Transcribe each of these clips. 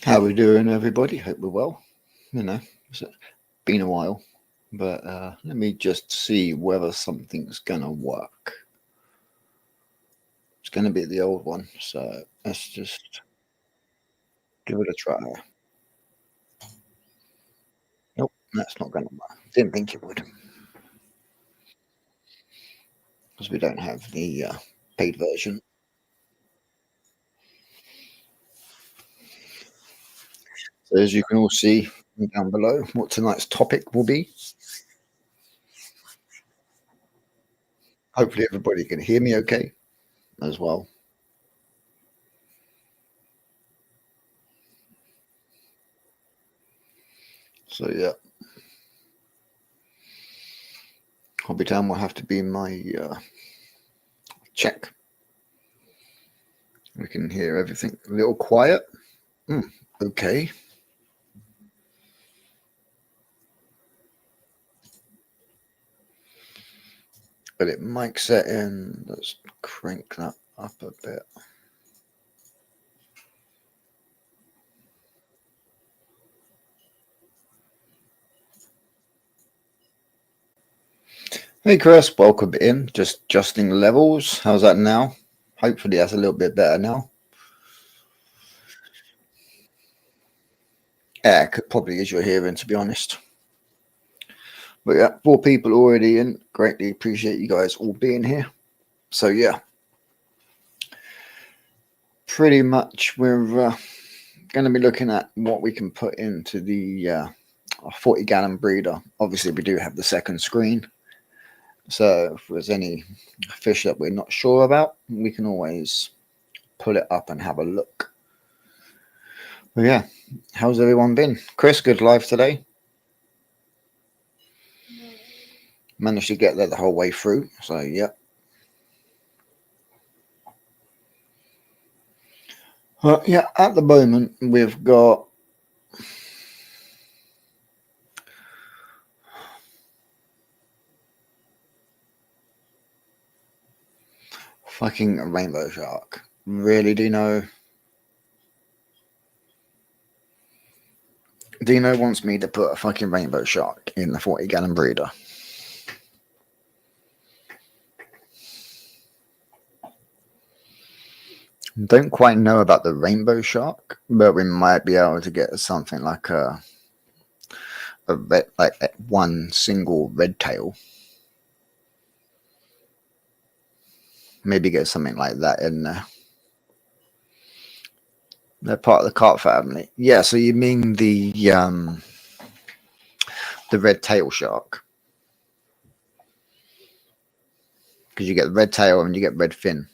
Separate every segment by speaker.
Speaker 1: How we doing, everybody? Hope we're well. It's been a while, but let me just see whether something's gonna work. It's gonna be the old one, so let's just give it a try. Nope, that's not gonna work. Didn't think it would, because we don't have the paid version. So as you can all see down below, what tonight's topic will be. Hopefully, everybody can hear me okay as well. So yeah, Hobby Town will have to be my check. We can hear everything a little quiet. Okay. But it mic set in. Let's crank that up a bit. Hey Chris, welcome in. Just adjusting levels. How's that now? Hopefully that's a little bit better now. Yeah, it could probably is your hearing, to be honest. But yeah, 4 people already in. Greatly appreciate you guys all being here. So yeah, pretty much we're going to be looking at what we can put into the 40-gallon breeder. Obviously, we do have the second screen. So if there's any fish that we're not sure about, we can always pull it up and have a look. But yeah, how's everyone been? Chris, good live today. Managed to get there the whole way through. So yeah. Yeah, at the moment we've got fucking rainbow shark. Really, Dino? Dino wants me to put a fucking rainbow shark in the 40-gallon breeder. Don't quite know about the rainbow shark, but we might be able to get something like a red, like one single red tail. Maybe get something like that in there. They're part of the carp family. Yeah, so you mean the red tail shark? Because you get red tail and you get red fin.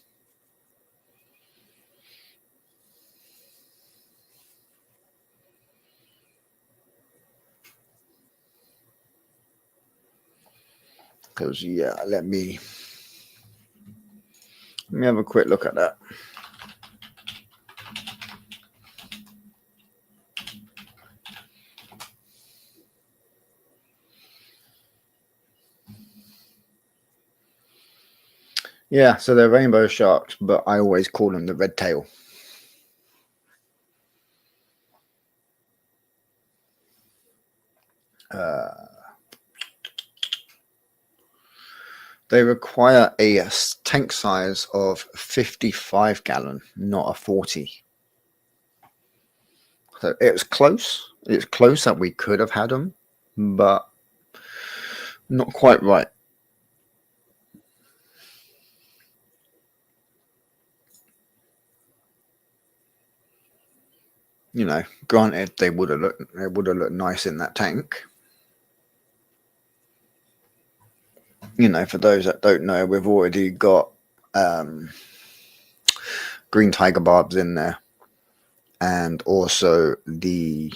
Speaker 1: Because yeah, let me have a quick look at that. Yeah, so they're rainbow sharks, but I always call them the red tail. They require a tank size of 55 gallon, not a 40. So it was close. It's close that we could have had them, but not quite right. You know, granted, they would have looked nice in that tank. You know, for those that don't know, we've already got green tiger barbs in there, and also I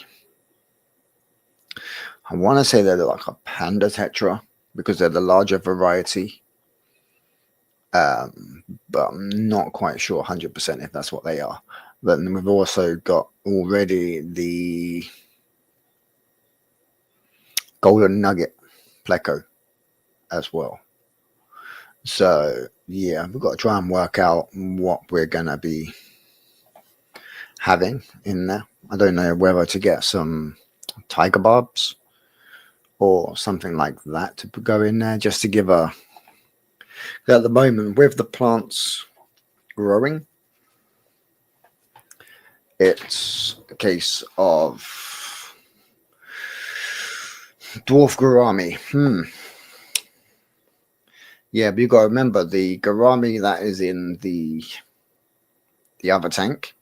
Speaker 1: want to say they're like a panda tetra because they're the larger variety. But I'm not quite sure 100% if that's what they are. But then we've also got already the golden nugget pleco as well. So yeah, we've got to try and work out what we're gonna be having in there. I don't know whether to get some tiger barbs or something like that to go in there, just to give a. At the moment, with the plants growing, it's a case of dwarf gourami. Yeah, but you got to remember the gourami that is in the other tank.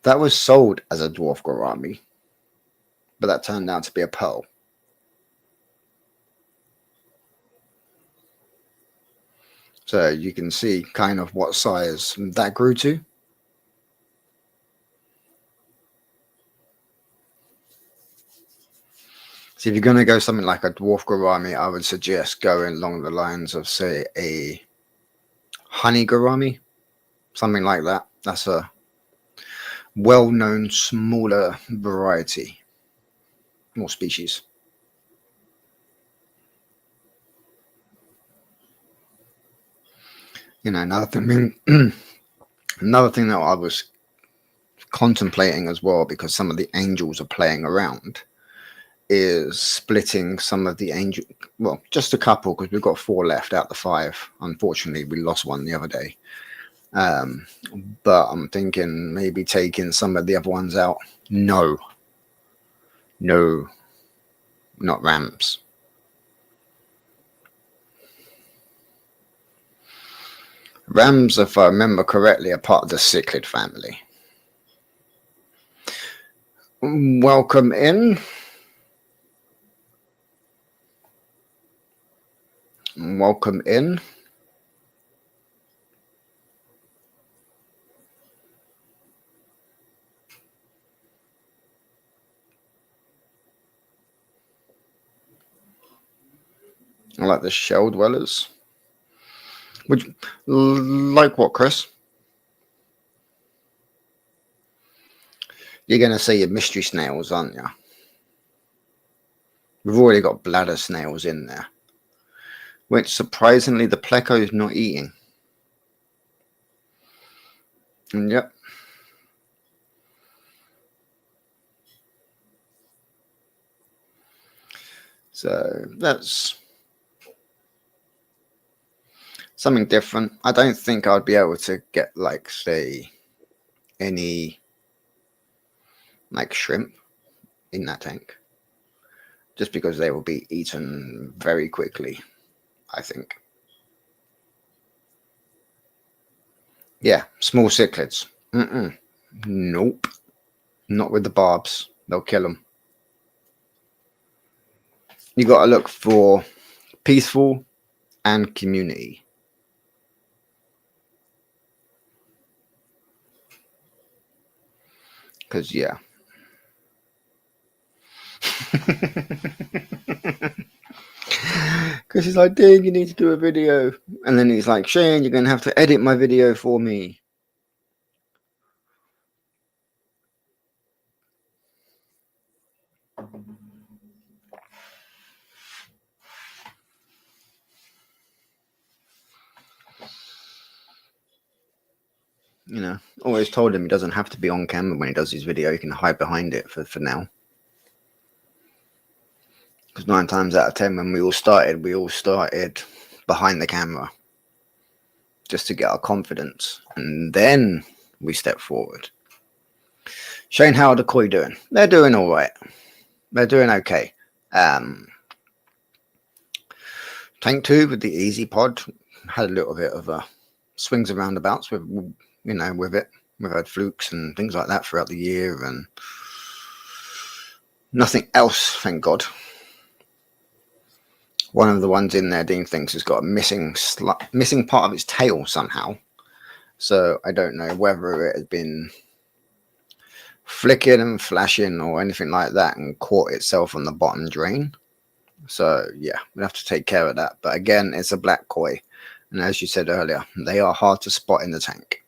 Speaker 1: That was sold as a dwarf gourami, but that turned out to be a pearl. So you can see kind of what size that grew to. So if you're going to go something like a dwarf gourami, I would suggest going along the lines of, say, a honey gourami, something like that. That's a well-known smaller variety, more species. You know, another thing, another thing that I was contemplating as well, because some of the angels are playing around, is splitting some of the angel. Well, just a couple, because we've got 4 left out of the 5. Unfortunately, we lost one the other day. But I'm thinking maybe taking some of the other ones out. No, not ramps. Rams, if I remember correctly, are part of the cichlid family. Welcome in. Welcome in. I like the shell dwellers. Would you, like what, Chris? You're going to say your mystery snails, aren't you? We've already got bladder snails in there, which surprisingly the pleco is not eating. And yep. So that's something different. I don't think I'd be able to get, like, say, any like shrimp in that tank, just because they will be eaten very quickly, I think. Yeah, small cichlids. Nope. Not with the barbs. They'll kill them. You got to look for peaceful and community. Because, yeah. Because he's like, dang, you need to do a video. And then he's like, Shane, you're going to have to edit my video for me. You know, always told him he doesn't have to be on camera when he does his video. He can hide behind it for now. Because 9 times out of 10, when we all started behind the camera, just to get our confidence, and then we step forward. Shane, how are the koi doing? They're doing all right. They're doing okay. Tank 2 with the easy pod had a little bit of swings and roundabouts with it. We've had flukes and things like that throughout the year, and nothing else, thank God. One of the ones in there, Dean thinks, has got a missing part of its tail somehow. So I don't know whether it has been flicking and flashing or anything like that and caught itself on the bottom drain. So yeah, we'll have to take care of that. But again, it's a black koi, and as you said earlier, they are hard to spot in the tank.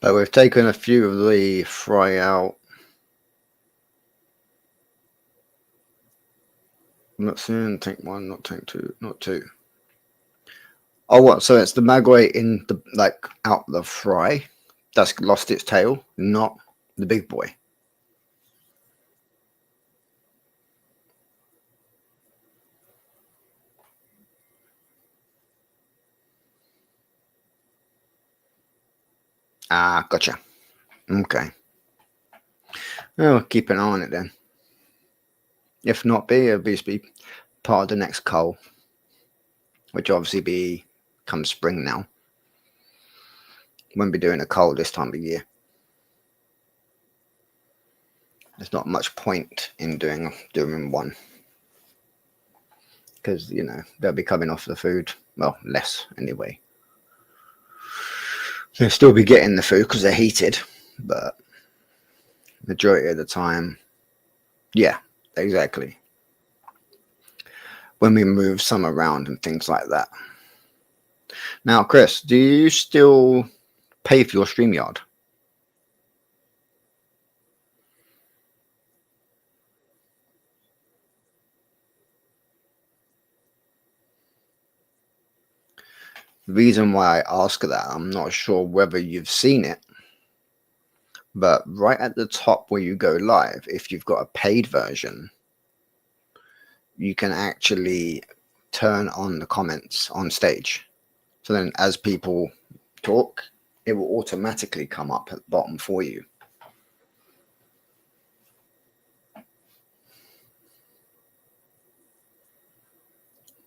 Speaker 1: But we've taken a few of the fry out. I'm not seeing tank 1, not tank 2, not 2. Oh, what? So it's the magway in the like out the fry that's lost its tail, not the big boy. Ah, gotcha. Okay. Well, keep an eye on it then. If not, it'll be part of the next cull, which obviously be come spring now. Won't be doing a cull this time of year. There's not much point in doing one because they'll be coming off the food. Well, less anyway. They'll still be getting the food because they're heated, but majority of the time, yeah, exactly. When we move some around and things like that. Now, Chris, do you still pay for your StreamYard? The reason why I ask that, I'm not sure whether you've seen it, but right at the top where you go live, if you've got a paid version, you can actually turn on the comments on stage. So then as people talk, it will automatically come up at the bottom for you.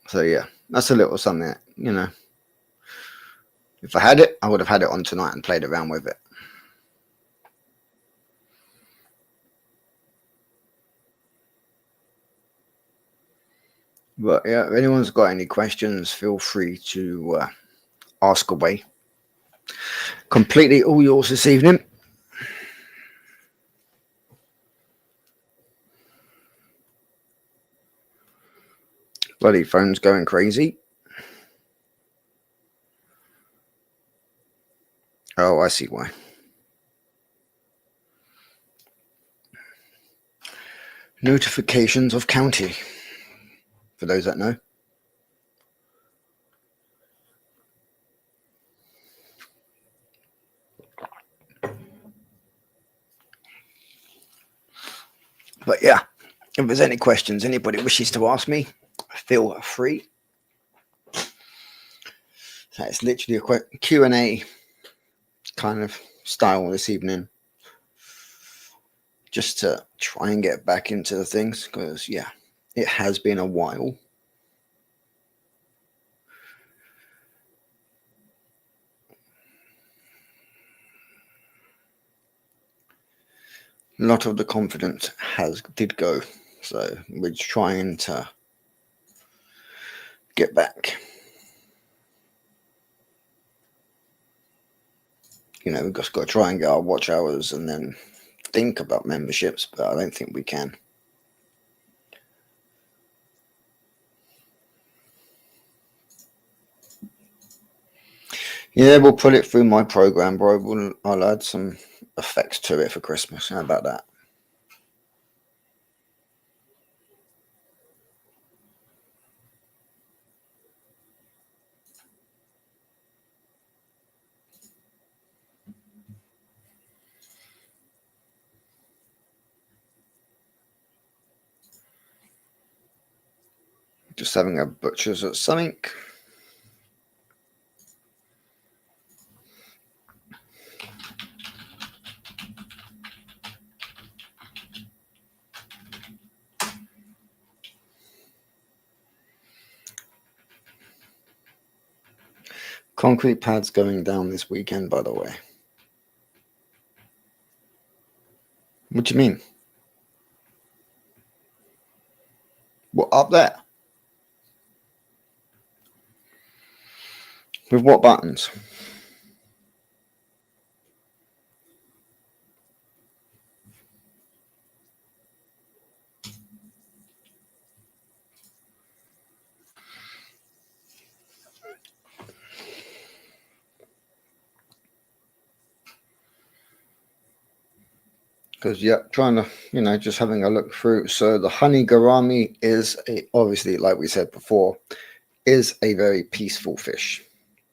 Speaker 1: So yeah, that's a little something that, if I had it, I would have had it on tonight and played around with it. But yeah, if anyone's got any questions, feel free to ask away. Completely all yours this evening. Bloody phone's going crazy. Oh, I see why. Notifications of county, for those that know. But yeah, if there's any questions anybody wishes to ask me, feel free. So it's literally a quick Q&A kind of style this evening, just to try and get back into the things, because yeah, it has been a while. A lot of the confidence did go, so we're trying to get back. We've just got to try and get our watch hours and then think about memberships, but I don't think we can. Yeah, we'll put it through my program, bro. I'll add some effects to it for Christmas. How about that? Just having a butcher's at something. Concrete pads going down this weekend, by the way. What do you mean? What, up there? With what buttons? Because yeah, trying to just having a look through. So the honey gourami is obviously, like we said before, is a very peaceful fish.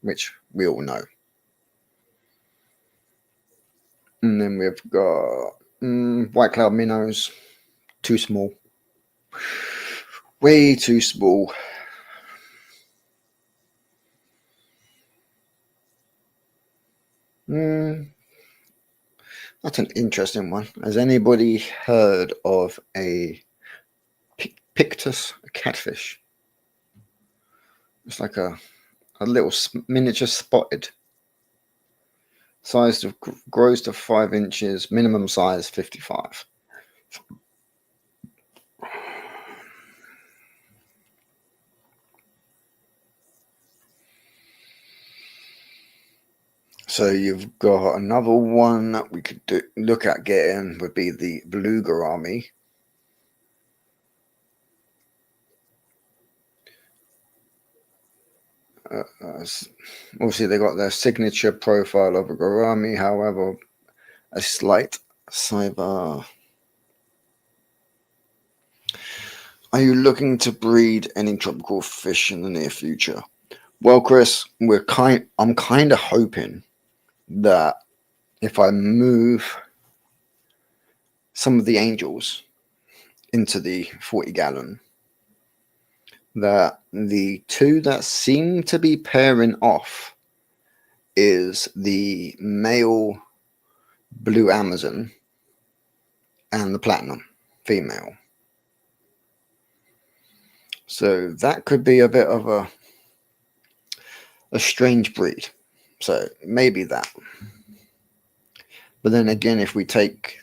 Speaker 1: which we all know. And then we've got White Cloud minnows, too small, way too small. That's an interesting one. Has anybody heard of a Pictus catfish? It's like a little miniature spotted. Size grows to 5 inches, minimum size 55. So you've got another one that we could look at getting would be the blue gourami. Obviously, they got their signature profile of a gourami, however, a slight cyber. Are you looking to breed any tropical fish in the near future? Well, Chris, I'm kind of hoping that if I move some of the angels into the 40-gallon, that the two that seem to be pairing off is the male blue Amazon and the platinum female. So that could be a bit of a strange breed. So maybe that. But then again, if we take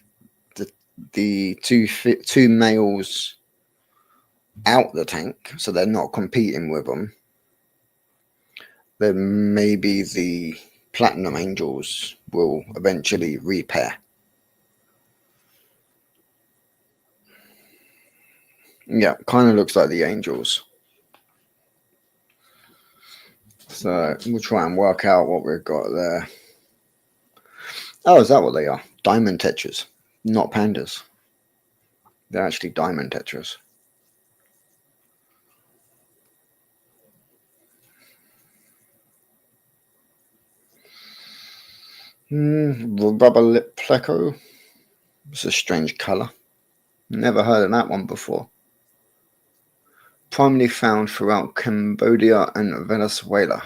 Speaker 1: the two males out the tank, so they're not competing with them, then maybe the platinum angels will eventually repair. Yeah, kind of looks like the angels. So we'll try and work out what we've got there. Oh, is that what they are? Diamond tetras, not pandas. They're actually diamond tetras. Rubber lip pleco. It's a strange colour. Never heard of that one before. Primarily found throughout Cambodia and Venezuela.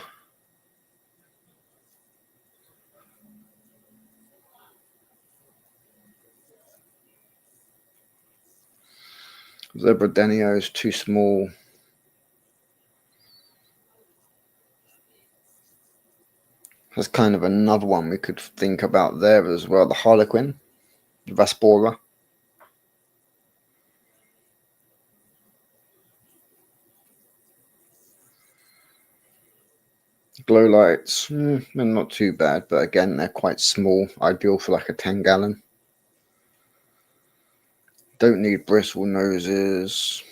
Speaker 1: Zebradenio is too small. There's kind of another one we could think about there as well. The Harlequin, the Vaspora. Glow lights, they're not too bad, but again, they're quite small. Ideal for like a 10-gallon. Don't need bristle noses.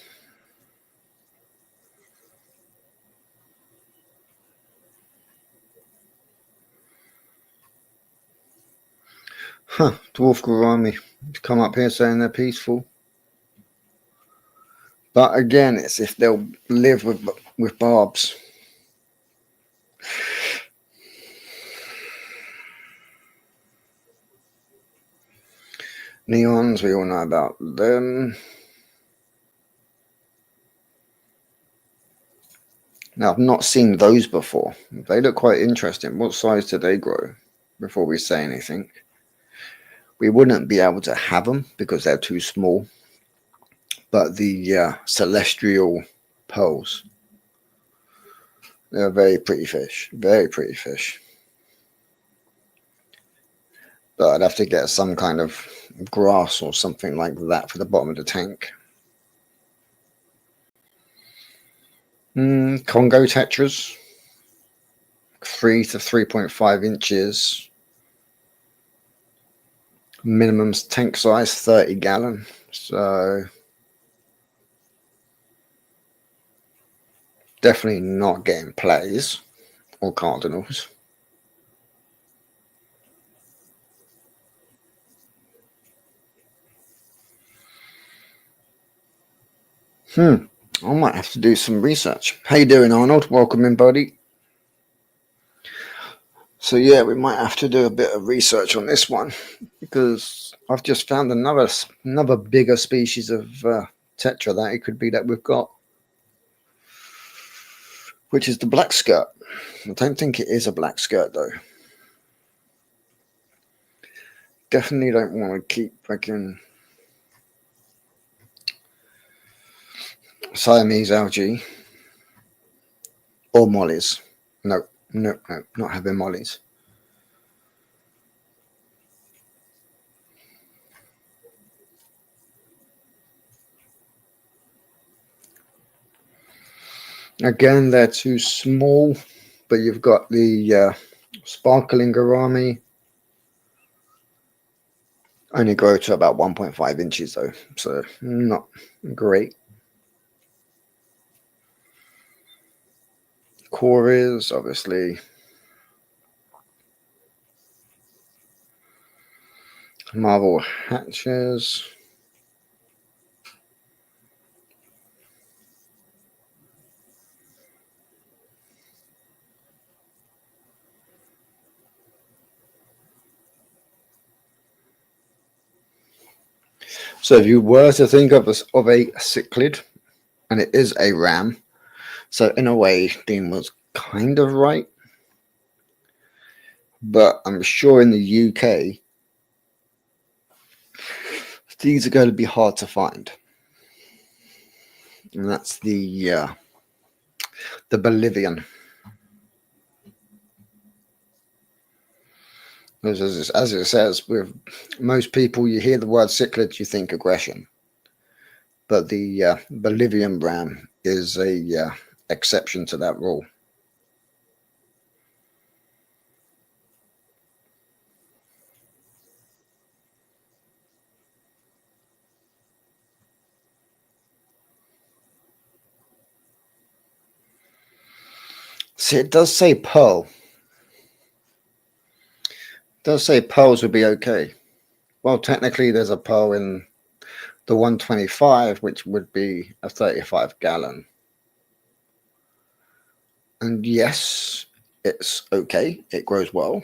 Speaker 1: Dwarf gourami come up here saying they're peaceful. But again, it's if they'll live with barbs. Neons, we all know about them. Now, I've not seen those before. They look quite interesting. What size do they grow before we say anything? We wouldn't be able to have them because they're too small. But the celestial pearls, they're very pretty fish. Very pretty fish. But I'd have to get some kind of grass or something like that for the bottom of the tank. Congo tetras, 3 to 3.5 inches. Minimum tank size 30-gallon. So definitely not getting plays or cardinals. I might have to do some research. How you doing, Arnold? Welcome in, buddy. So yeah, we might have to do a bit of research on this one because I've just found another bigger species of tetra that it could be that we've got, which is the black skirt. I don't think it is a black skirt though. Definitely don't want to keep freaking Siamese algae or mollies. No, no, no, not having mollies. Again, they're too small, but you've got the sparkling gourami. Only grow to about 1.5 inches though, so not great. Cories, obviously. Marble hatches. So if you were to think of a cichlid, and it is a ram, so in a way, Dean was kind of right. But I'm sure in the UK, these are going to be hard to find. And that's the Bolivian. As it says, with most people, you hear the word cichlid, you think aggression. But the Bolivian ram is a exception to that rule. See, it does say pearl. It does say pearls would be okay. Well, technically, there's a pearl in the 125, which would be a 35 gallon. And yes, it's okay. It grows well.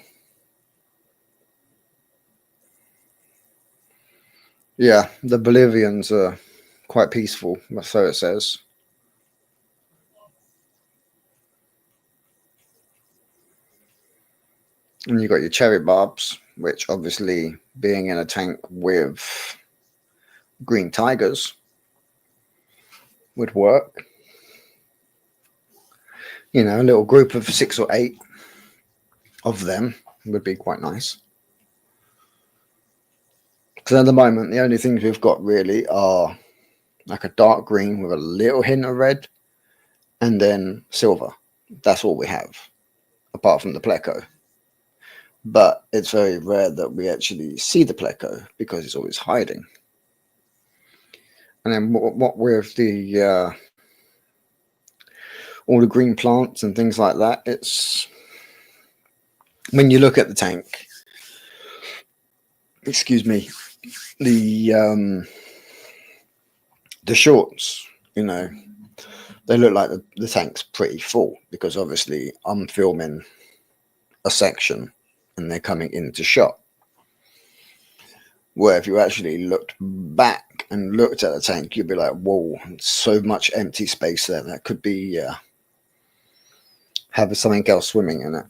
Speaker 1: Yeah, the Bolivians are quite peaceful, so it says. And you got your cherry barbs, which obviously being in a tank with green tigers would work. You know, a little group of 6 or 8 of them would be quite nice. Because at the moment, the only things we've got really are like a dark green with a little hint of red and then silver. That's all we have, apart from the pleco. But it's very rare that we actually see the pleco because it's always hiding. And then what with the all the green plants and things like that, it's when you look at the tank. Excuse me, the shorts, you know, they look like the tank's pretty full because obviously I'm filming a section and they're coming into shot. Where if you actually looked back and looked at the tank, you'd be like, whoa, so much empty space there. That could be have something else swimming in it.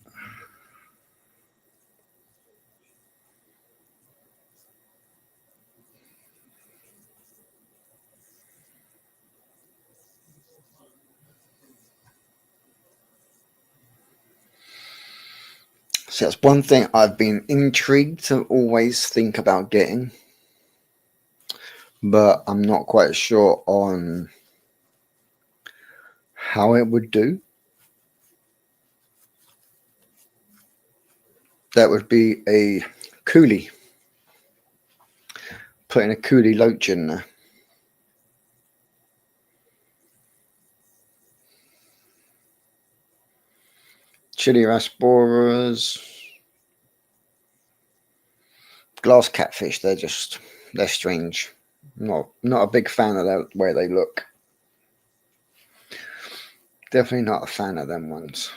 Speaker 1: So that's one thing I've been intrigued to always think about getting, but I'm not quite sure on how it would do. That would be a coolie. Putting a coolie loach in there. Chiliosporas, glass catfish. They're strange. Not a big fan of the way they look. Definitely not a fan of them ones.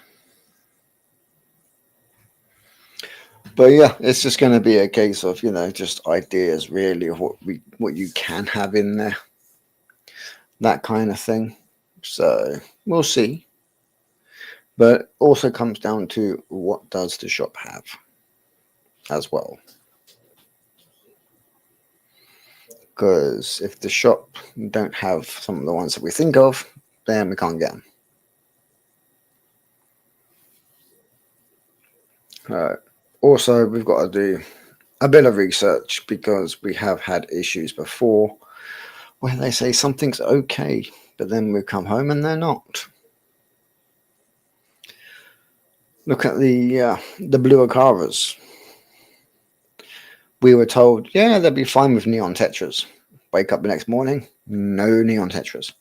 Speaker 1: But yeah, it's just going to be a case of just ideas really of what you can have in there, that kind of thing. So we'll see. But also comes down to what does the shop have as well. Because if the shop don't have some of the ones that we think of, then we can't get them. Also, we've got to do a bit of research because we have had issues before where they say something's okay, but then we come home and they're not. Look at the blue Akaras. We were told, yeah, they'll be fine with neon tetras. Wake up the next morning, no neon tetras.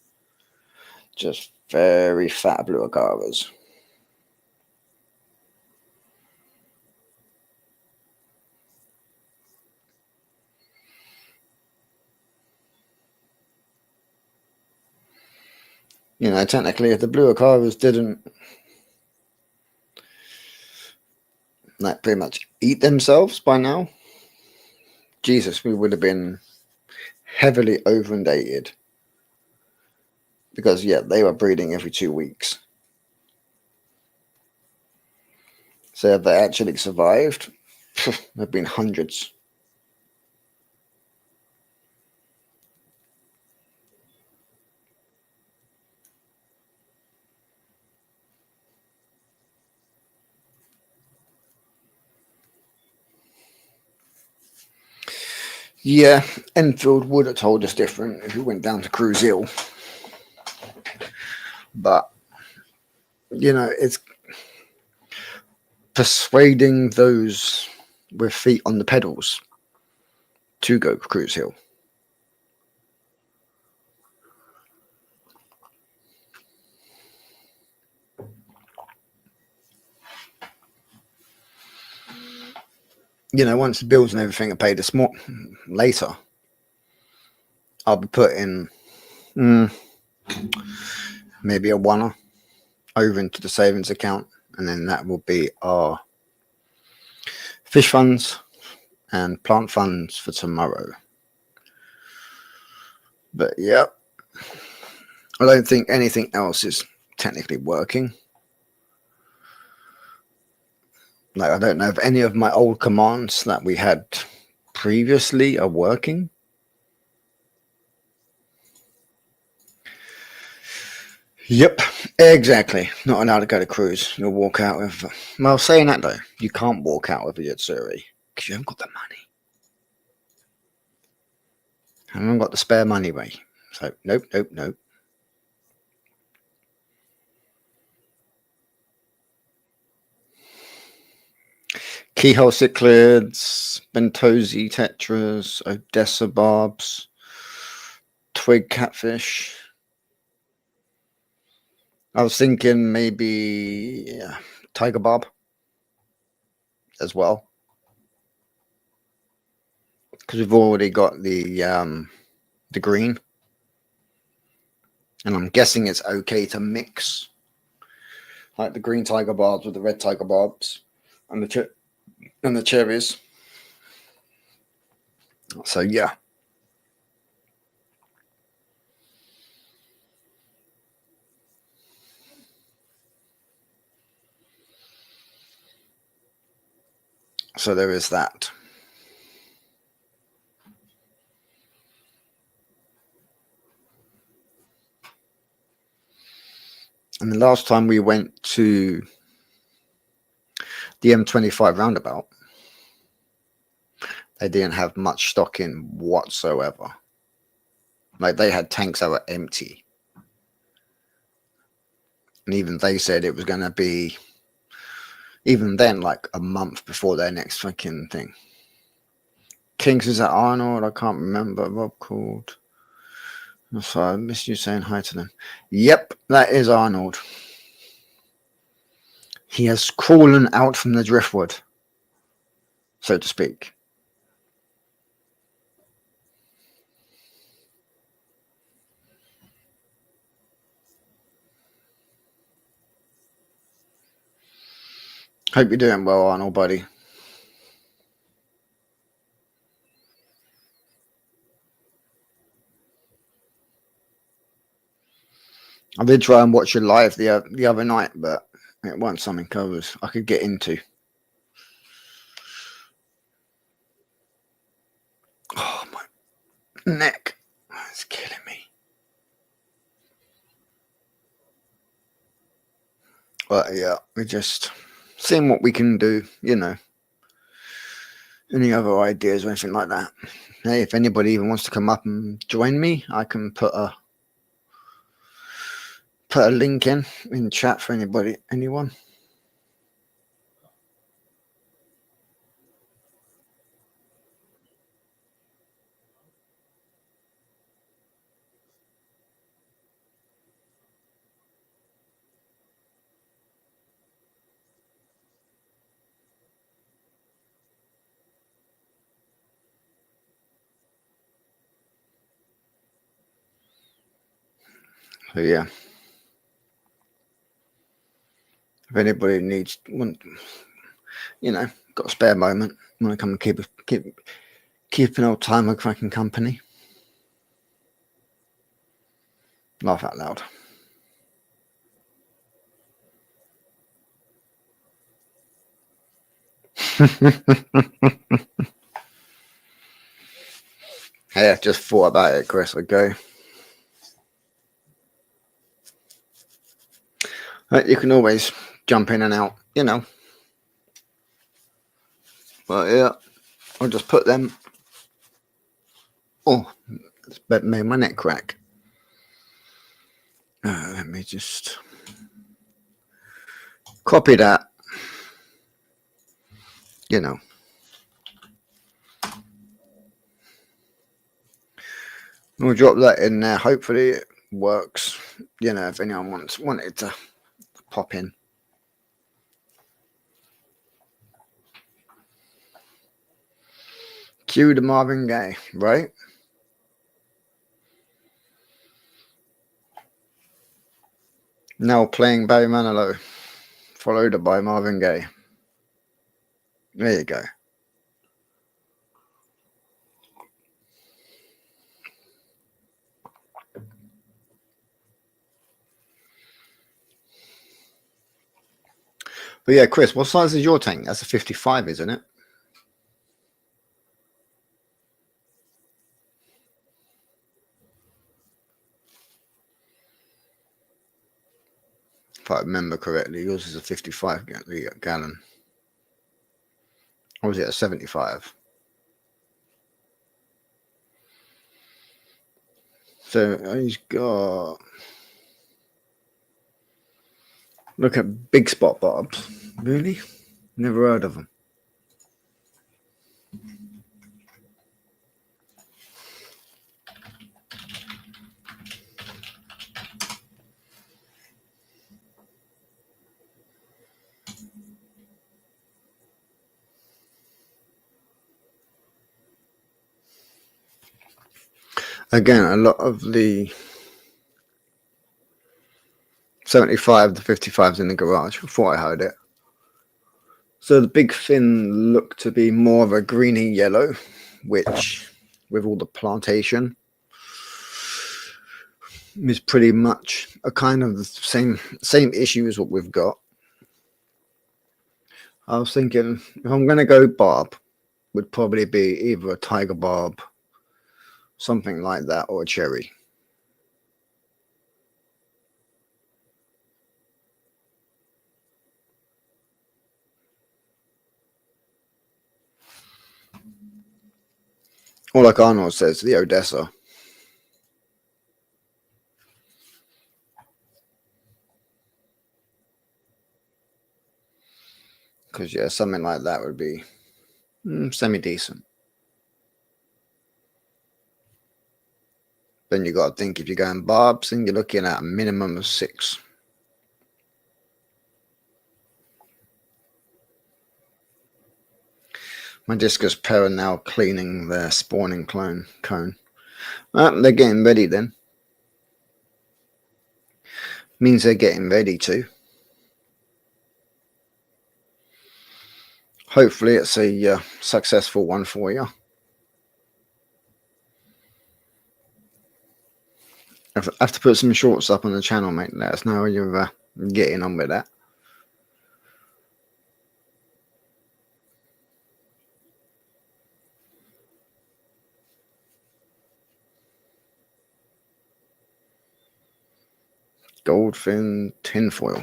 Speaker 1: Just very fat blue Akaras. Technically, if the blue Akaras didn't pretty much eat themselves by now, Jesus, we would have been heavily overinundated. Because, yeah, they were breeding every 2 weeks. So if they actually survived, there have been hundreds. Yeah, Enfield would have told us different if we went down to Cruise Hill. But, it's persuading those with feet on the pedals to go Cruise Hill. Once the bills and everything are paid later, I'll be putting maybe a $1 over into the savings account, and then that will be our fish funds and plant funds for tomorrow. But yeah, I don't think anything else is technically working. I don't know if any of my old commands that we had previously are working. Yep, exactly. Not allowed to go to cruise. You'll walk out with. Well, saying that though, you can't walk out with a Yatsuri because you haven't got the money. I haven't got the spare money, mate. So nope. Keyhole cichlids, Bentosi tetras, Odessa barbs, twig catfish. I was thinking maybe tiger barb as well, because we've already got the green, and I'm guessing it's okay to mix like the green tiger barbs with the red tiger barbs and the cherries. So yeah. So there is that. And the last time we went to the M25 roundabout, they didn't have much stock in whatsoever. Like they had tanks that were empty. And even they said it was going to be, even then, like a month before their next fucking thing. Kings is at Arnold. I can't remember. Rob called. Sorry, I missed you saying hi to them. Yep, that is Arnold. He has crawlen out from the driftwood, so to speak. Hope you're doing well, Arnold, buddy. I did try and watch it live the other night, but it wasn't something I could get into. Oh, my neck. It's killing me. But yeah, we're just seeing what we can do, you know. Any other ideas or anything like that? Hey, if anybody even wants to come up and join me, I can put a link in chat for anyone. So yeah, if anybody needs, got a spare moment, want to come and keep an old timer cracking company, laugh out loud. Yeah, just thought about it, Chris. Okay. You can always jump in and out, you know. But yeah, I'll just put them. Oh, it's made my neck crack. Let me just copy that. You know. We'll drop that in there. Hopefully it works. You know, if anyone wanted to pop in. Cue the Marvin Gaye, right? Now playing Barry Manilow, followed by Marvin Gaye. There you go. But yeah, Chris, what size is your tank? That's a 55, isn't it? If I remember correctly, yours is a 55 gallon. Or was it a 75? So he's got. Look at big spot barbs. Really? Never heard of them. Again, a lot of the 75, the 55's in the garage. I thought I heard it. So the big fin looked to be more of a greeny yellow, which, with all the plantation, is pretty much a kind of the same issue as what we've got. I was thinking if I'm going to go barb, would probably be either a tiger barb, something like that, or a cherry. Or like Arnold says, the Odessa. Because yeah, something like that would be semi-decent. Then you got to think if you're going barbs, then you're looking at a minimum of 6. My discus pair are now cleaning their spawning cone. They're getting ready then. Means they're getting ready to. Hopefully it's a successful one for you. I have to put some shorts up on the channel, mate. Let us know how you're getting on with that. Goldfin tinfoil.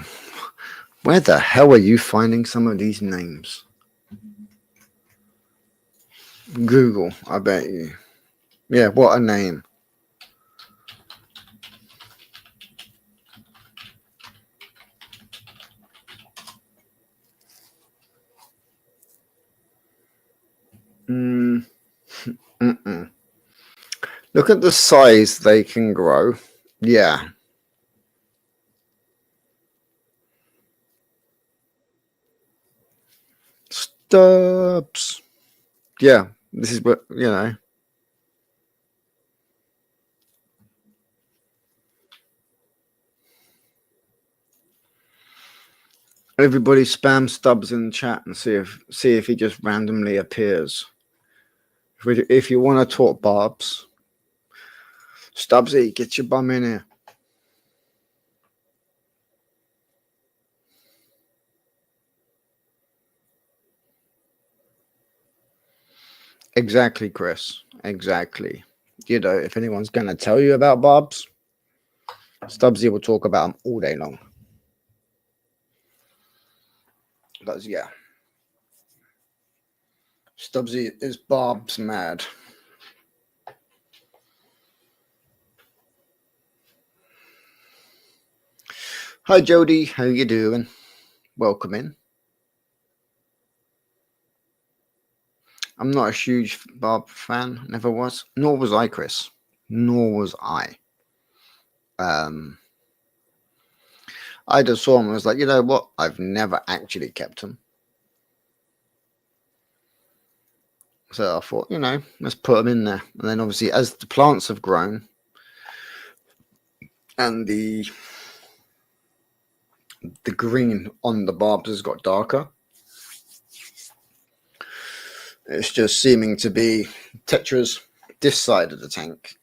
Speaker 1: Where the hell are you finding some of these names? Google, I bet you. Yeah, what a name. Look at the size they can grow. Yeah. Stubs. Yeah, this is what, you know. Everybody spam Stubbs in the chat and see if he just randomly appears. If you want to talk barbs, Stubbsy, get your bum in here. Exactly, Chris. Exactly. You know, if anyone's going to tell you about barbs, Stubbsy will talk about them all day long. Because, yeah. Stubbsy is barbs mad. Hi, Jody. How you doing? Welcome in. I'm not a huge barb fan. Never was. Nor was I, Chris. Nor was I. I just saw him and was like, you know what? I've never actually kept them. So I thought, you know, let's put them in there. And then obviously as the plants have grown and the green on the barbs has got darker, it's just seeming to be tetras this side of the tank,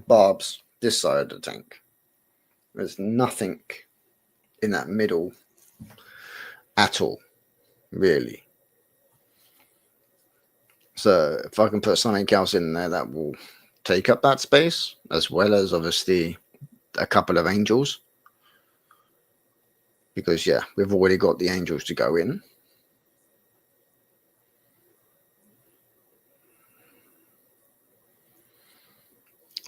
Speaker 1: barbs this side of the tank. There's nothing in that middle at all, really. So if I can put something else in there that will take up that space, as well as obviously a couple of angels, because yeah, we've already got the angels to go in.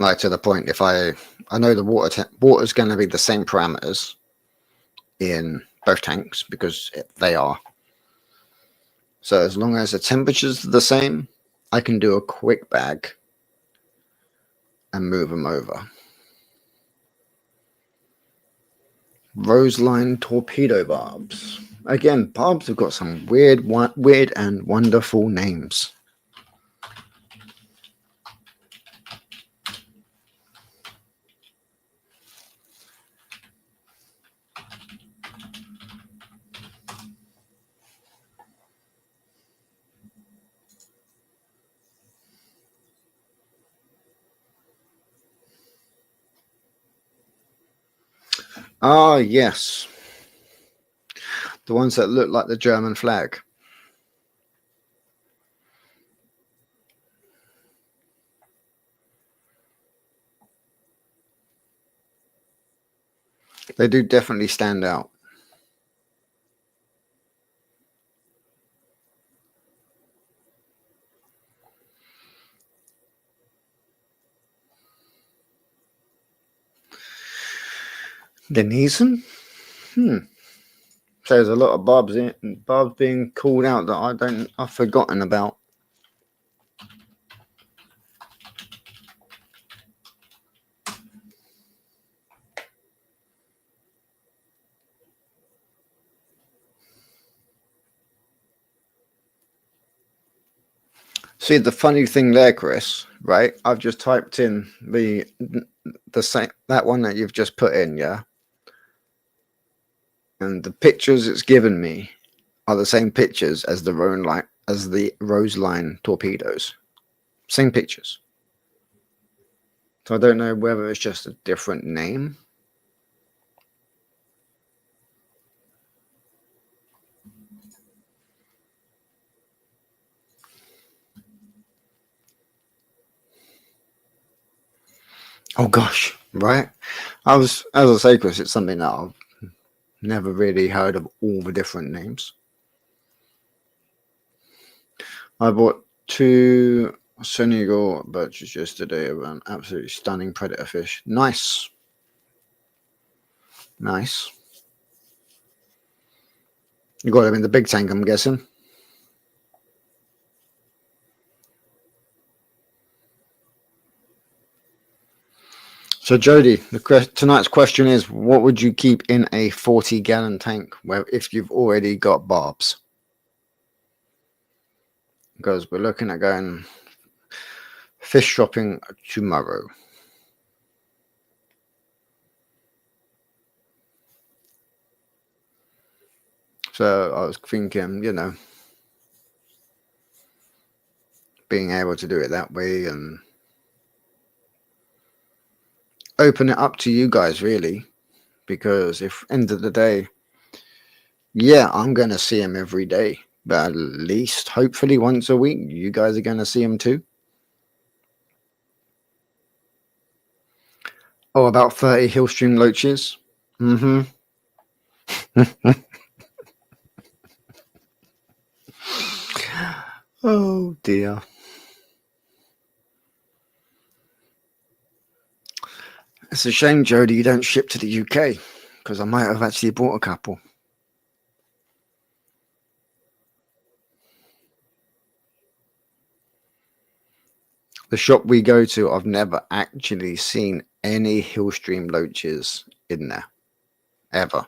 Speaker 1: Like to the point, if I know the water's going to be the same parameters in both tanks because they are. So as long as the temperature's the same, I can do a quick bag and move them over. Roseline torpedo barbs. Again, barbs have got some weird and wonderful names. Ah, yes. The ones that look like the German flag. They do definitely stand out. Denison? So there's a lot of barbs being called out that I've forgotten about. See, the funny thing there, Chris, right? I've just typed in the same, that one that you've just put in, yeah? And the pictures it's given me are the same pictures as the Roseline torpedoes. Same pictures. So I don't know whether it's just a different name. Oh gosh, right. As I say, Chris, it's something that I've never really heard of all the different names. I bought 2 Senegal birches yesterday of an absolutely stunning predator fish. Nice. Nice. You got them in the big tank, I'm guessing. So, Jody, tonight's question is: what would you keep in a 40-gallon tank where if you've already got barbs? Because we're looking at going fish shopping tomorrow. So I was thinking, being able to do it that way and open it up to you guys, really. Because if end of the day, yeah, I'm going to see him every day. But at least, hopefully, once a week, you guys are going to see him too. Oh, about 30 Hillstream loaches. Mm-hmm. Oh, dear. It's a shame, Jody, you don't ship to the UK. Because I might have actually bought a couple. The shop we go to, I've never actually seen any Hillstream loaches in there. Ever.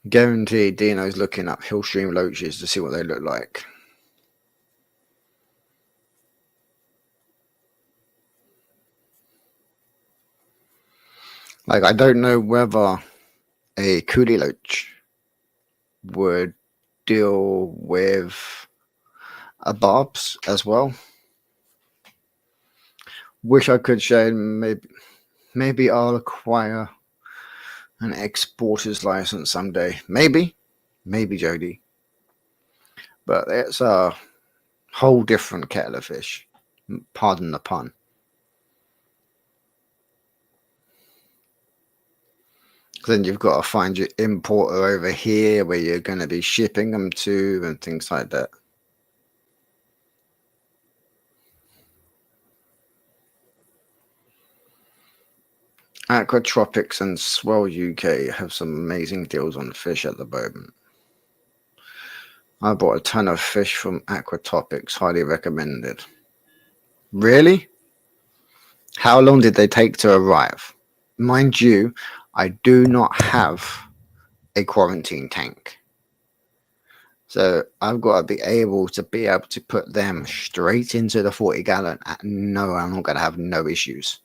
Speaker 1: Guaranteed Dino's looking up Hillstream loaches to see what they look like. Like, I don't know whether a coolie loach would deal with a barbs as well. Wish I could say maybe I'll acquire an exporter's license someday. Maybe Jody. But it's a whole different kettle of fish. Pardon the pun. Then you've got to find your importer over here where you're going to be shipping them to and things like that. Aquatropics and Swell UK have some amazing deals on fish at the moment. I bought a ton of fish from Aquatopics, highly recommended. Really? How long did they take to arrive? Mind you, I do not have a quarantine tank. So I've got to be able to put them straight into the 40-gallon. No, I'm not going to have no issues.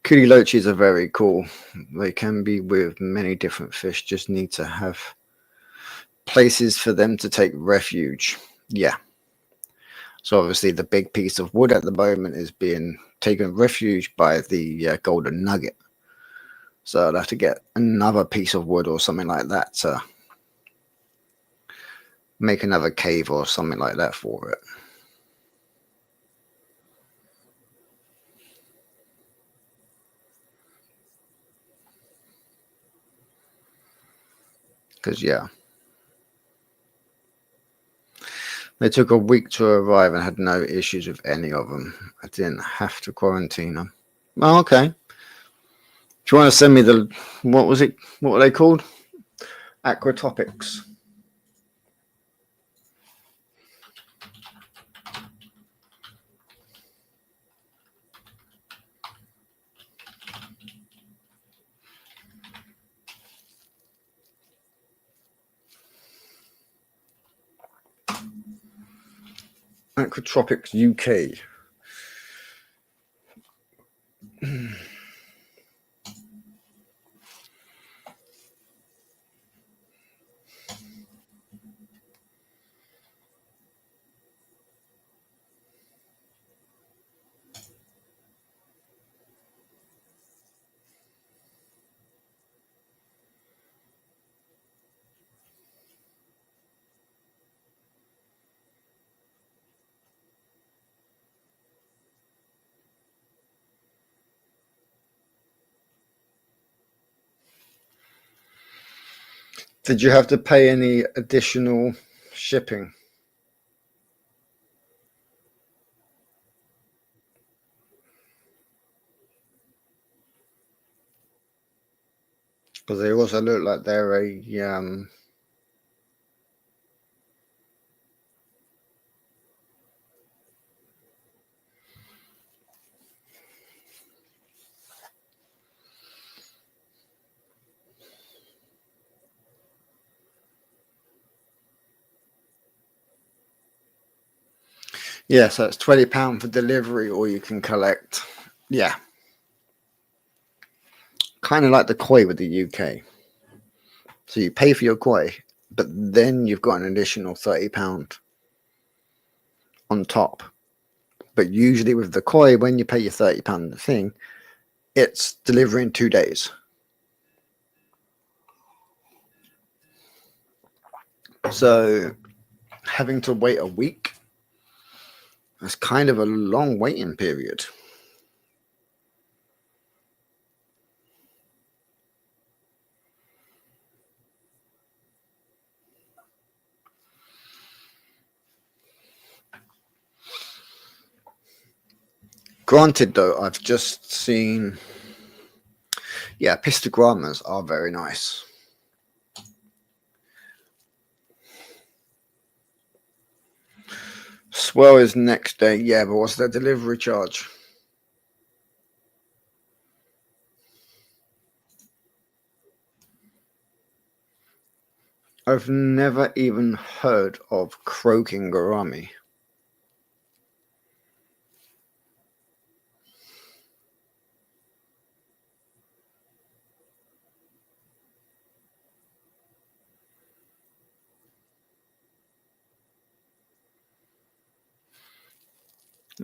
Speaker 1: Coolie loaches are very cool. They can be with many different fish. Just need to have places for them to take refuge. Yeah. So obviously the big piece of wood at the moment is being taken refuge by the golden nugget. So I'd have to get another piece of wood or something like that to make another cave or something like that for it. Because, yeah. They took a week to arrive and had no issues with any of them. I didn't have to quarantine them. Oh, okay. Do you want to send me what were they called? Aquatopics. Aquatropics UK. Did you have to pay any additional shipping? Because they also look like they're a yeah, so it's £20 for delivery, or you can collect. Yeah, kind of like the koi with the UK. So you pay for your koi, but then you've got an additional £30 on top. But usually with the koi, when you pay your £30 thing, it's delivery in 2 days. So having to wait a week, that's kind of a long waiting period. Granted, though, I've just seen, yeah, pistogramas are very nice. Swell is next day, yeah, but what's their delivery charge? I've never even heard of croaking gourami.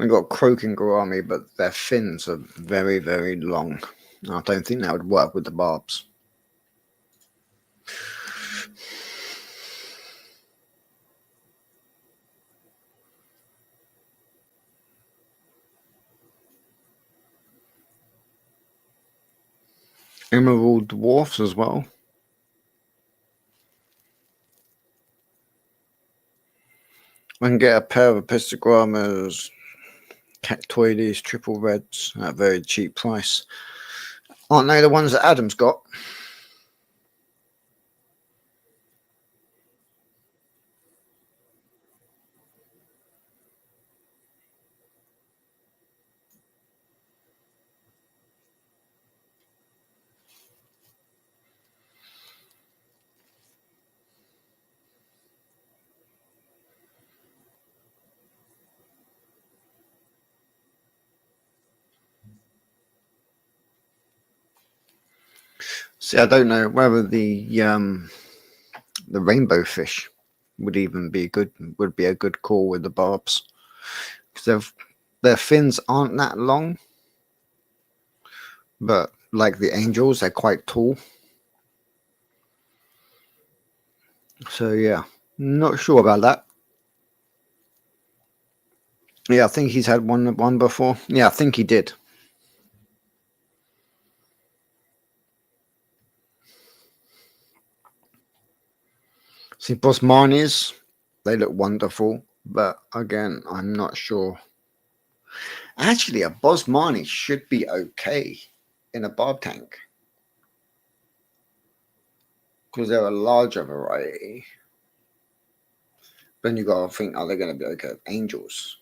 Speaker 1: I got croaking gourami, but their fins are very, very long. I don't think that would work with the barbs. Emerald dwarfs as well. I can get a pair of pistogramas, cactoides, triple reds at a very cheap price. Aren't they the ones that Adam's got? See, I don't know whether the rainbow fish would even be a good call with the barbs, because their fins aren't that long, but like the angels, they're quite tall. So yeah, not sure about that. Yeah, I think he's had one before. Yeah, I think he did. See, Bosmanis, they look wonderful, but again, I'm not sure. Actually, a Bosmani should be okay in a barb tank because they're a larger variety. Then you gotta think, are they going to be okay with angels?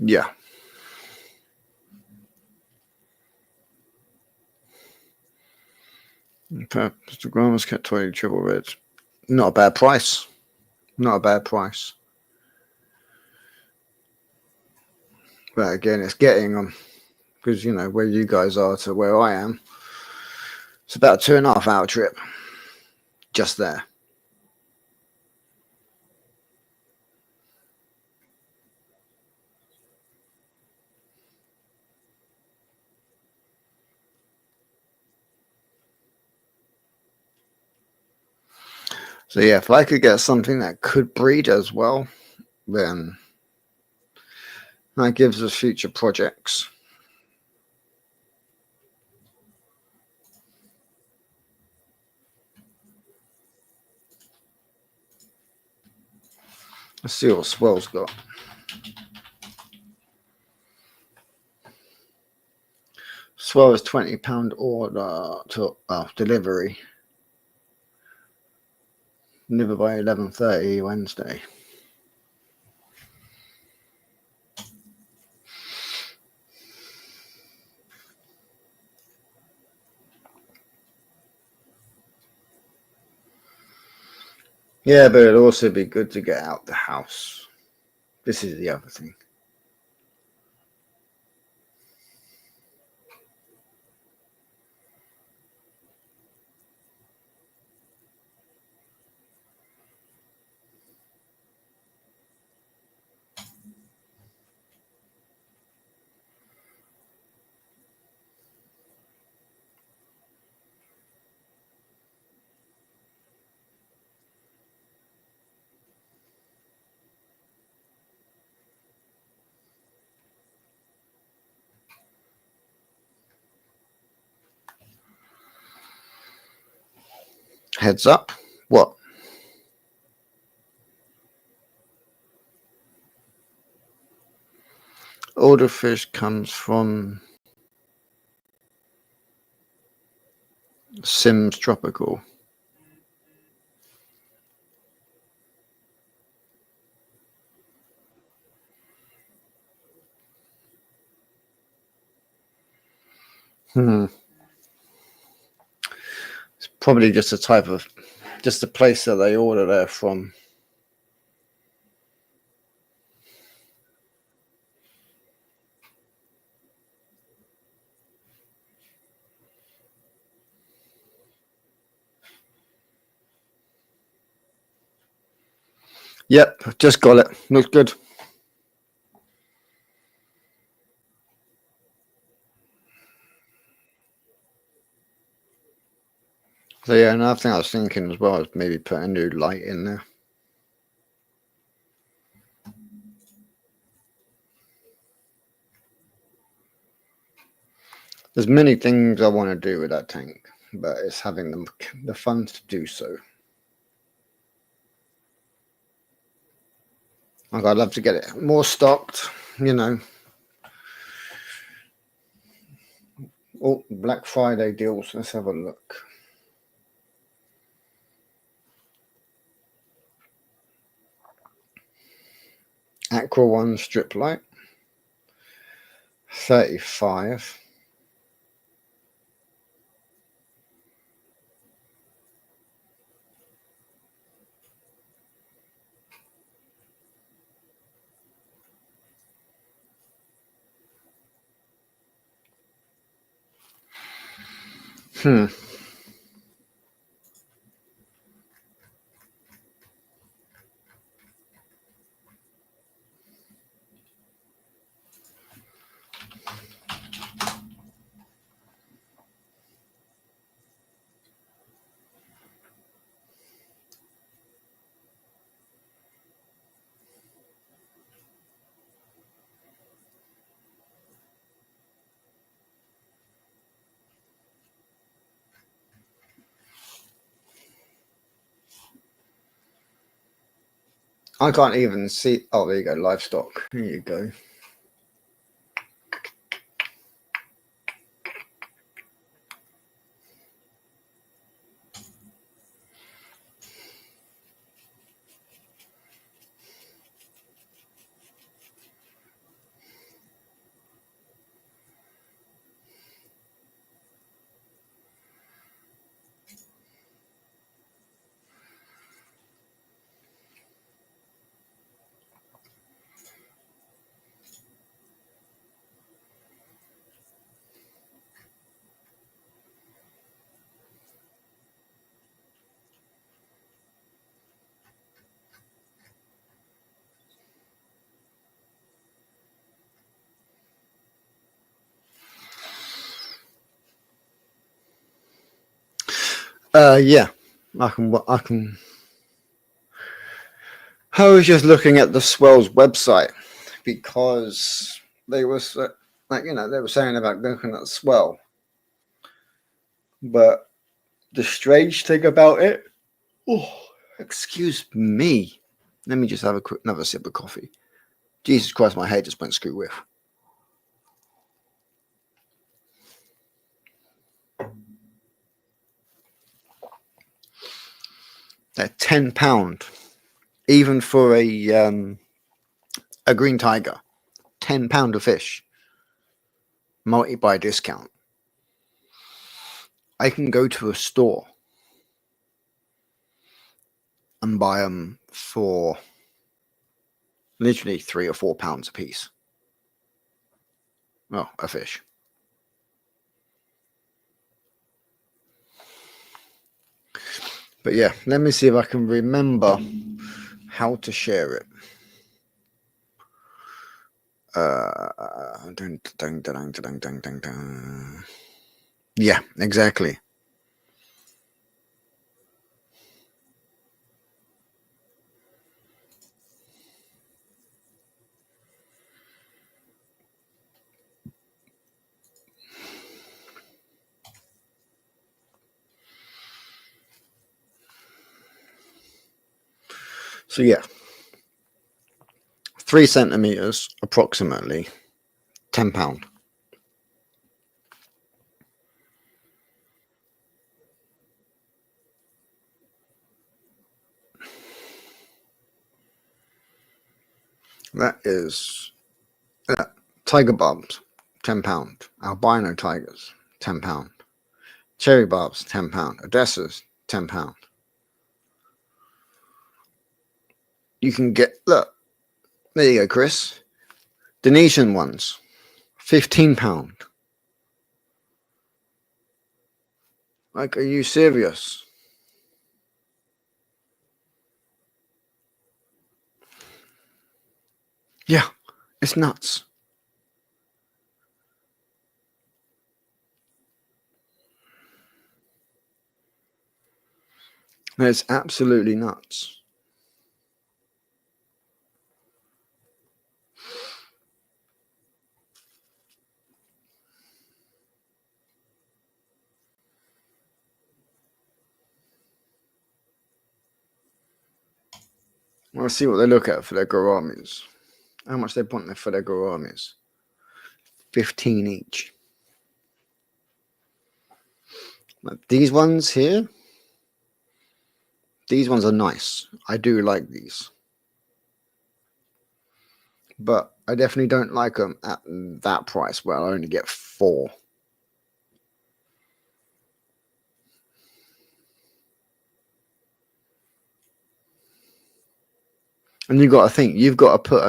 Speaker 1: Yeah. Mr. Grandma's Cat 20 triple red. Not a bad price. Not a bad price. But again, it's getting them because you know where you guys are to where I am. It's about a 2.5 hour trip. Just there. So yeah, if I could get something that could breed as well, then that gives us future projects. Let's see what Swell's got. Swell is £20 order to delivery. Deliver by 11:30 Wednesday. Yeah, but it'd also be good to get out the house. This is the other thing. Heads up. What? Older fish comes from Sims Tropical. It's probably just a type of, just the place that they order there from. Yep, just got it. Looks good. So yeah, another thing I was thinking as well is maybe put a new light in there. There's many things I want to do with that tank, but it's having the funds to do so. Like, I'd love to get it more stocked, you know. Oh, Black Friday deals. Let's have a look. Aqua One strip light, 35. I can't even see. Oh, there you go. Livestock. Here you go. Yeah, I can. I was just looking at the Swell's website because they were like, you know, they were saying about looking at Swell, but the strange thing about it, oh, excuse me, Let me just have another sip of coffee. Jesus Christ, my head just went screw with. They're £10, even for a green tiger. £10 a fish, multi-buy discount. I can go to a store and buy them for literally £3 or £4 a piece. Oh, a fish. But yeah, let me see if I can remember how to share it. Yeah, exactly. So yeah, 3 centimeters approximately, £10. That is tiger barbs, £10. Albino tigers, £10. Cherry barbs, £10. Odessas, £10. You can get, look, there you go, Chris. Venetian ones, £15. Like, are you serious? Yeah, it's nuts. It's absolutely nuts. Let's see what they look at for their gouramis. How much they want for their gouramis? 15 each. Like these ones here, these ones are nice. I do like these. But I definitely don't like them at that price where I only get 4. And you've got to think, you've got to put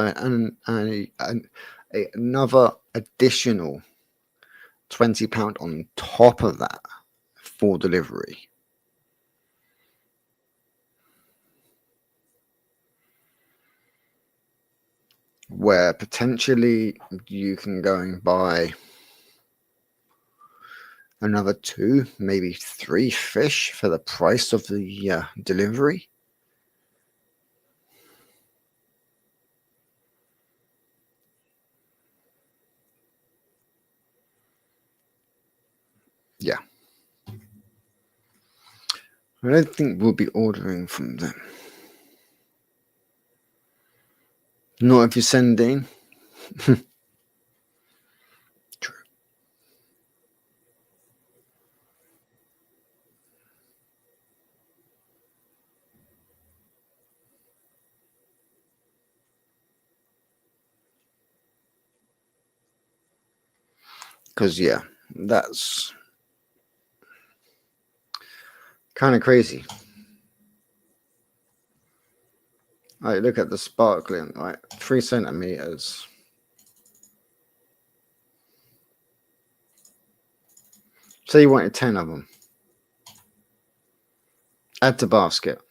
Speaker 1: another additional £20 on top of that for delivery. Where potentially you can go and buy another 2, maybe 3 fish for the price of the delivery. Yeah. I don't think we'll be ordering from them. Not if you're sending. True. Because, yeah, that's kind of crazy. Like, look at the sparkling, like 3 centimeters. Say you wanted 10 of them. Add to basket.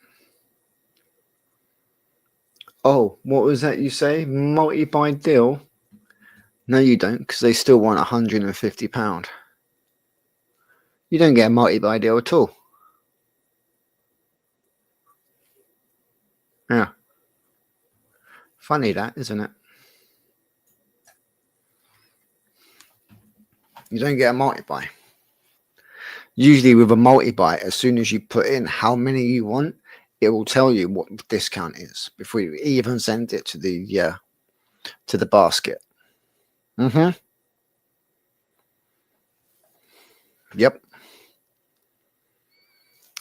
Speaker 1: Oh, what was that you say? Multi-buy deal? No, you don't, because they still want £150. You don't get a multi-buy deal at all. Yeah. Funny that, isn't it? You don't get a multi-buy. Usually with a multi-buy, as soon as you put in how many you want, it will tell you what the discount is before you even send it to the basket. Mm-hmm. Yep.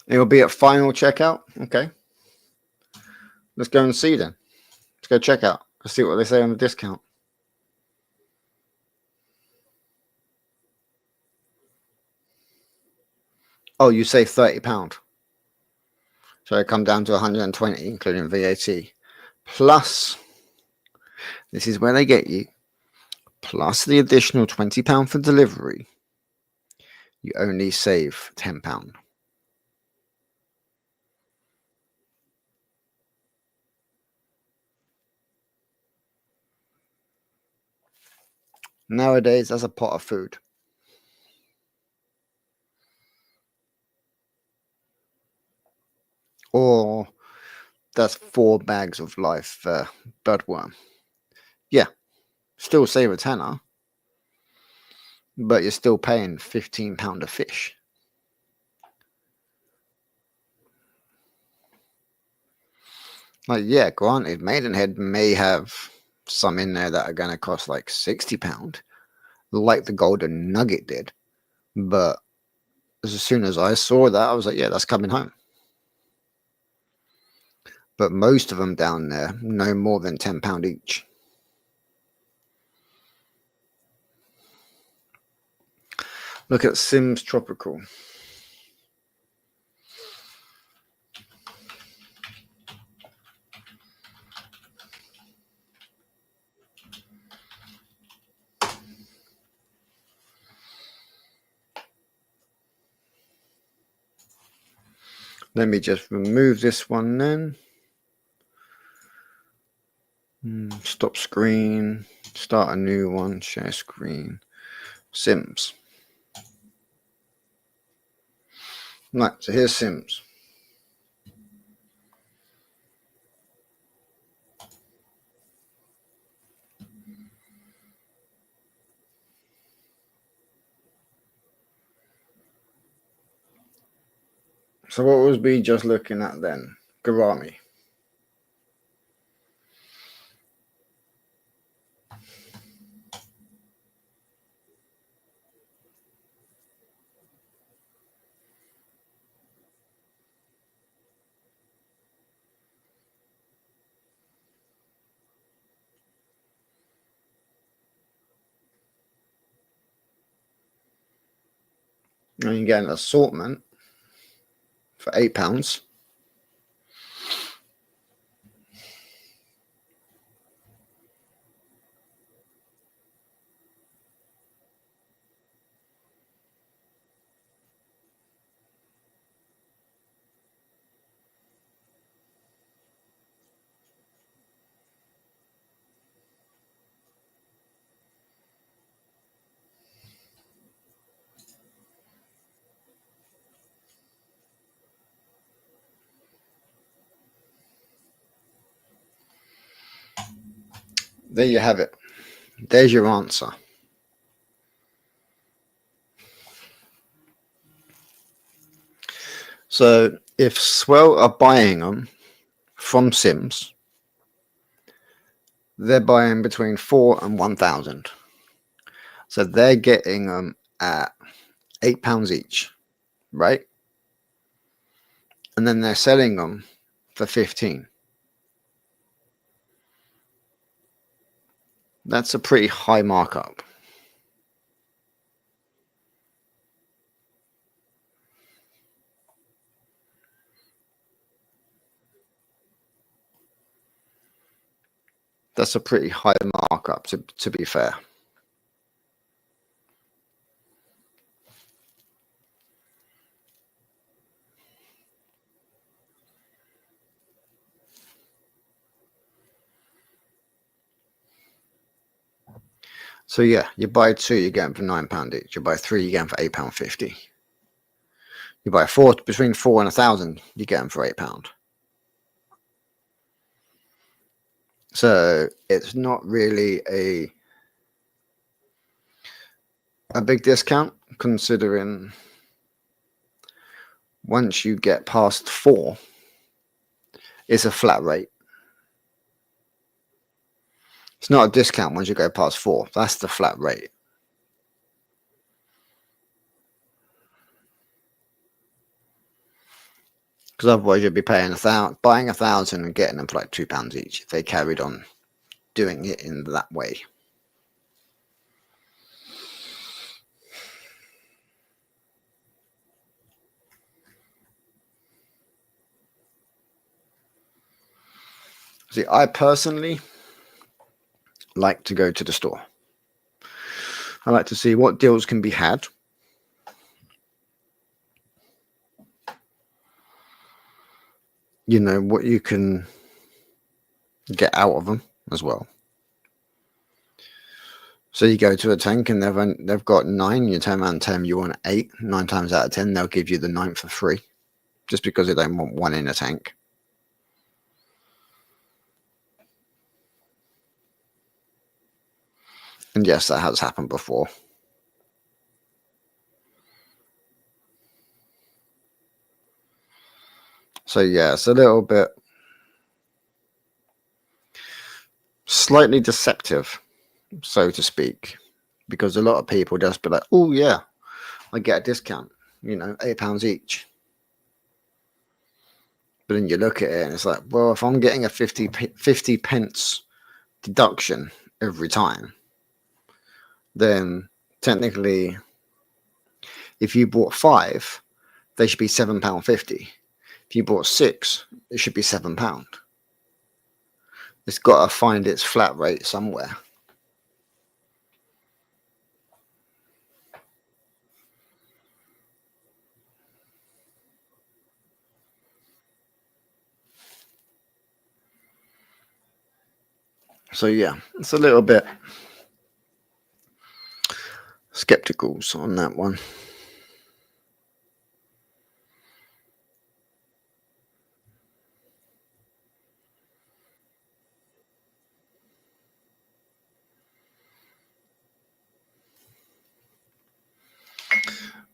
Speaker 1: It will be at final checkout. Okay. Let's go and see then. Let's go check out. Let's see what they say on the discount. Oh, you save £30. So it come down to 120, including VAT. Plus, this is where they get you. Plus the additional £20 for delivery. You only save £10. Nowadays, that's a pot of food. Or that's 4 bags of live bloodworm. Yeah, still save a tenner, but you're still paying £15 a fish. Like, yeah, granted, Maidenhead may have some in there that are going to cost like £60, like the Golden Nugget did. But as soon as I saw that, I was like, yeah, that's coming home. But most of them down there, no more than £10 each. Look at Sims Tropical. Let me just remove this one then. Stop screen. Start a new one. Share screen. Sims. Right, so here's Sims. So what was we just looking at then? Garami. And you get an assortment for £8. There you have it. There's your answer. So if Swell are buying them from Sims, they're buying between 4 and 1,000. So they're getting them at £8 each, right? And then they're selling them for 15. That's a pretty high markup. That's a pretty high markup, to be fair. So yeah, you buy 2, you get them for £9 each. You buy 3, you get them for £8.50. You buy 4, between 4 and 1,000, you get them for £8. So it's not really a big discount, considering once you get past 4, It's a flat rate. It's not a discount once you go past 4. That's the flat rate. Because otherwise you'd be paying buying 1,000 and getting them for like £2 each if they carried on doing it in that way. See, I personally like to go to the store. I like to see what deals can be had. You know, what you can get out of them as well. So you go to a tank and they've got 9, you turn around and tell them you want 8. 9 times out of 10, they'll give you the 9th for free. Just because they don't want 1 in a tank. And yes, that has happened before. So yeah, it's a little bit slightly deceptive, so to speak, because a lot of people just be like, oh yeah, I get a discount, you know, £8 each. But then you look at it and it's like, well, if I'm getting a 50 pence deduction every time, then technically, if you bought 5, they should be £7.50. If you bought 6, it should be £7. It's got to find its flat rate somewhere. So yeah, it's a little bit skeptical on that one.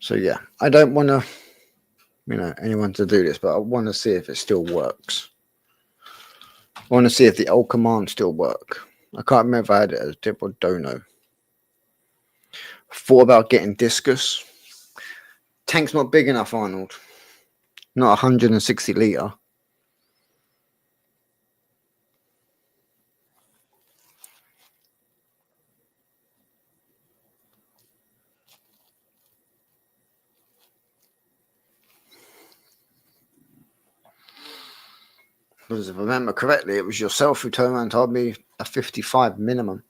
Speaker 1: So yeah, I don't want to, you know, anyone to do this, but I want to see if it still works. I want to see if the old commands still work. I can't remember if I had it as a tip or dono. Thought about getting discus. Tank's not big enough, Arnold. Not 160 litre. Because if I remember correctly, it was yourself who turned around and told me a 55 minimum.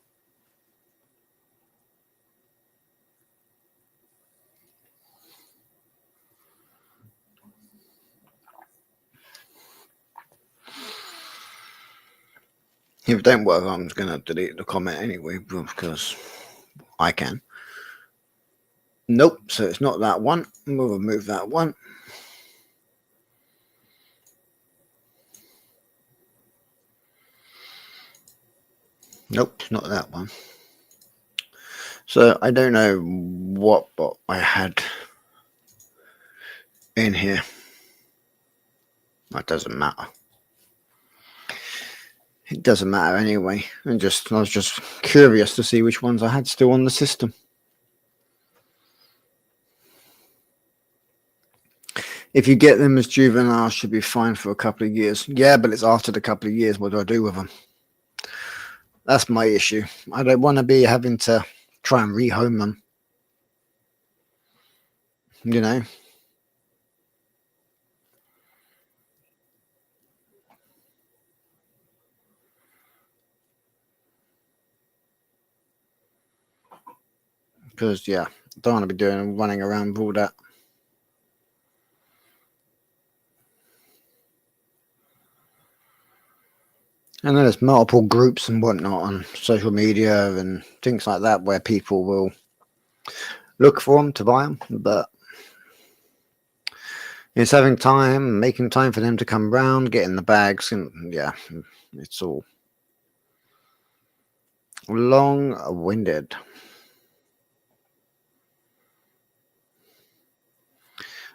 Speaker 1: If it don't work, I'm just going to delete the comment anyway, because I can. Nope, so it's not that one. We'll remove that one. Nope, not that one. So I don't know what bot I had in here. That doesn't matter. It doesn't matter anyway. I was just curious to see which ones I had still on the system. If you get them as juvenile, should be fine for a couple of years. Yeah, but it's after the couple of years. What do I do with them? That's my issue. I don't want to be having to try and rehome them. You know? Because, yeah, don't want to be running around with all that. And then there's multiple groups and whatnot on social media and things like that where people will look for them to buy them, but it's having time, making time for them to come round, getting the bags, and yeah, it's all long-winded.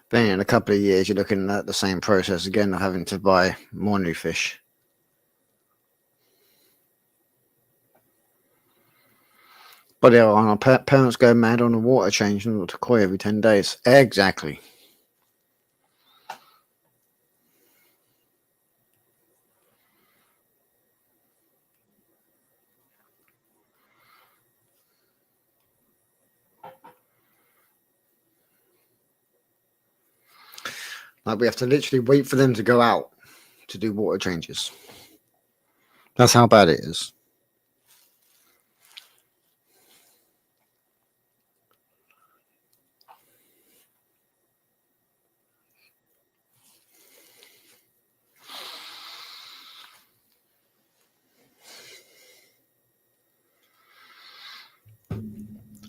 Speaker 1: Then in a couple of years, you're looking at the same process again of having to buy more new fish. But our parents go mad on the water change to koi every 10 days. Exactly. Like we have to literally wait for them to go out to do water changes. That's how bad it is.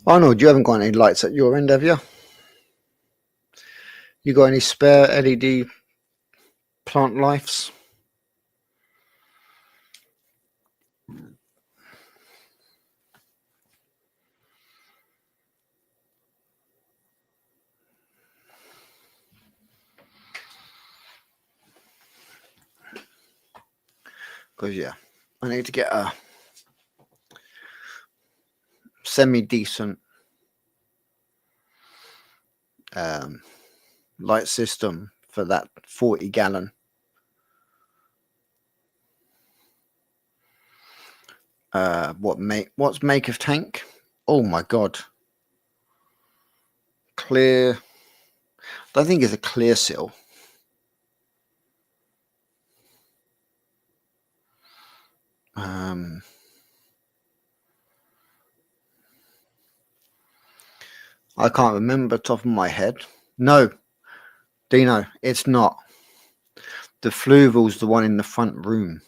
Speaker 1: Arnold, you haven't got any lights at your end, have you? You got any spare LED plant lights? Because, yeah, I need to get a semi-decent light system for that 40-gallon what's make of tank? Oh my god. Clear. I think it's a clear seal. I can't remember top of my head. No, Dino, it's not. The Fluval's the one in the front room.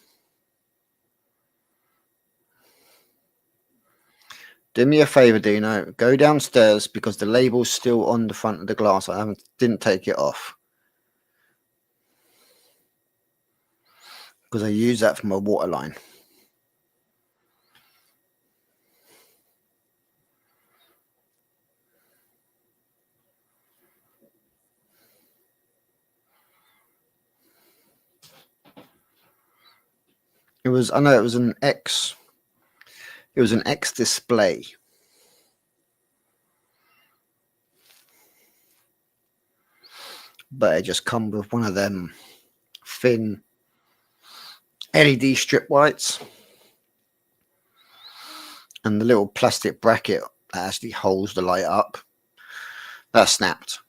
Speaker 1: Do me a favour, Dino. Go downstairs because the label's still on the front of the glass. I didn't take it off. Because I use that for my water line. I know it was an X. It was an X display. But it just come with one of them thin LED strip lights. And the little plastic bracket that actually holds the light up. That snapped.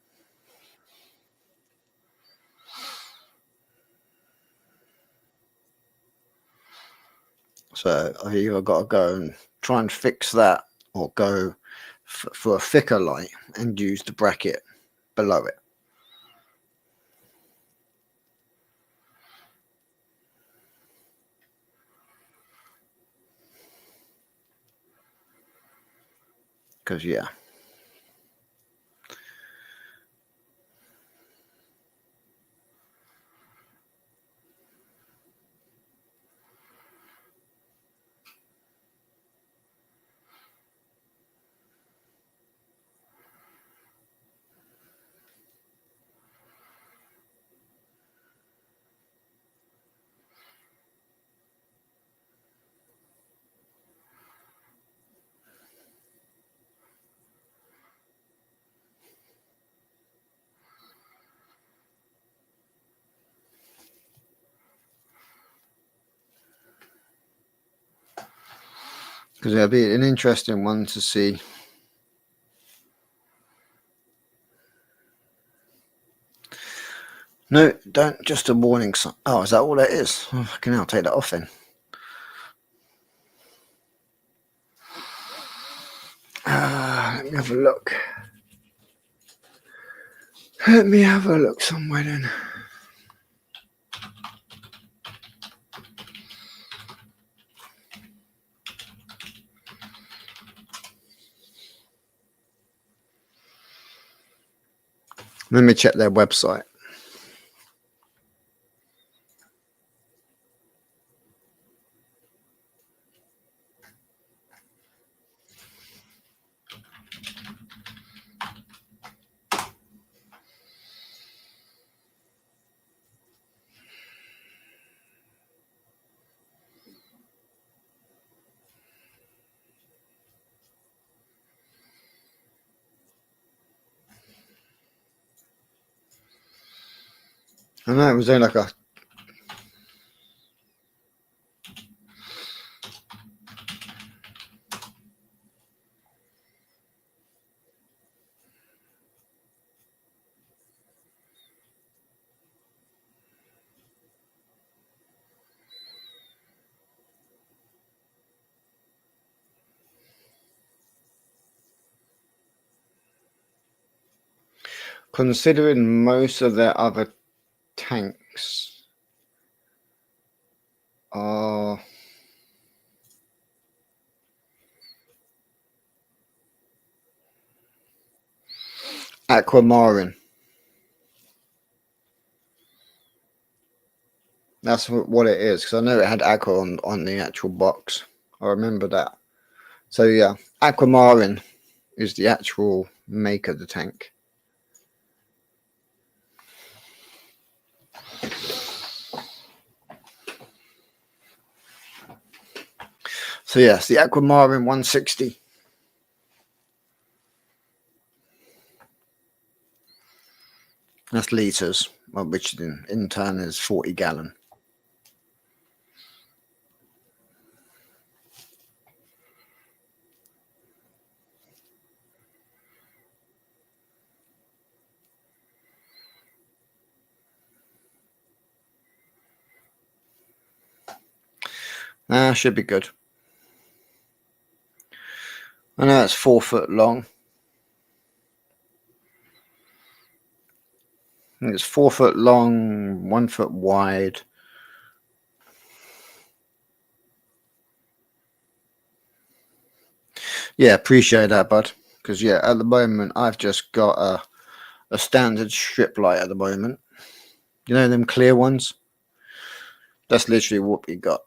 Speaker 1: So I've either got to go and try and fix that or go for a thicker light and use the bracket below it. Because, yeah. Because it'll be an interesting one to see. No, don't. Just a warning sign. Oh, is that all it is? Oh, fucking hell, take that off then. Let me have a look. Let me have a look somewhere then. Let me check their website. I know it was only like a. Considering most of their other tanks are aquamarine. That's what it is, because I know it had aqua on the actual box. I remember that. So yeah, aquamarine is the actual make of the tank. So yes, the aquamarine 160. That's litres, which in turn is 40 gallon. Should be good. I know it's 4 foot long. I think it's 4 foot long, 1 foot wide. Yeah, appreciate that, bud. Because yeah, at the moment I've just got a standard strip light at the moment. You know them clear ones? That's literally what we got.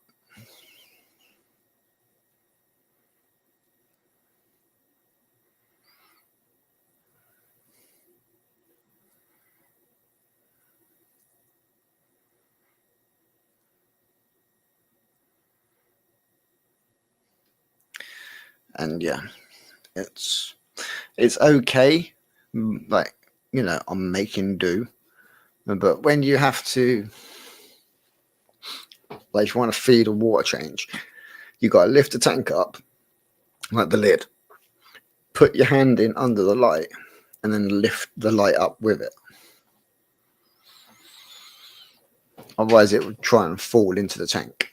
Speaker 1: And yeah, it's okay. Like, you know, I'm making do. But when you have to, like, if you want to feed a water change, you got to lift the tank up, like the lid, put your hand in under the light, and then lift the light up with it. Otherwise, it would try and fall into the tank.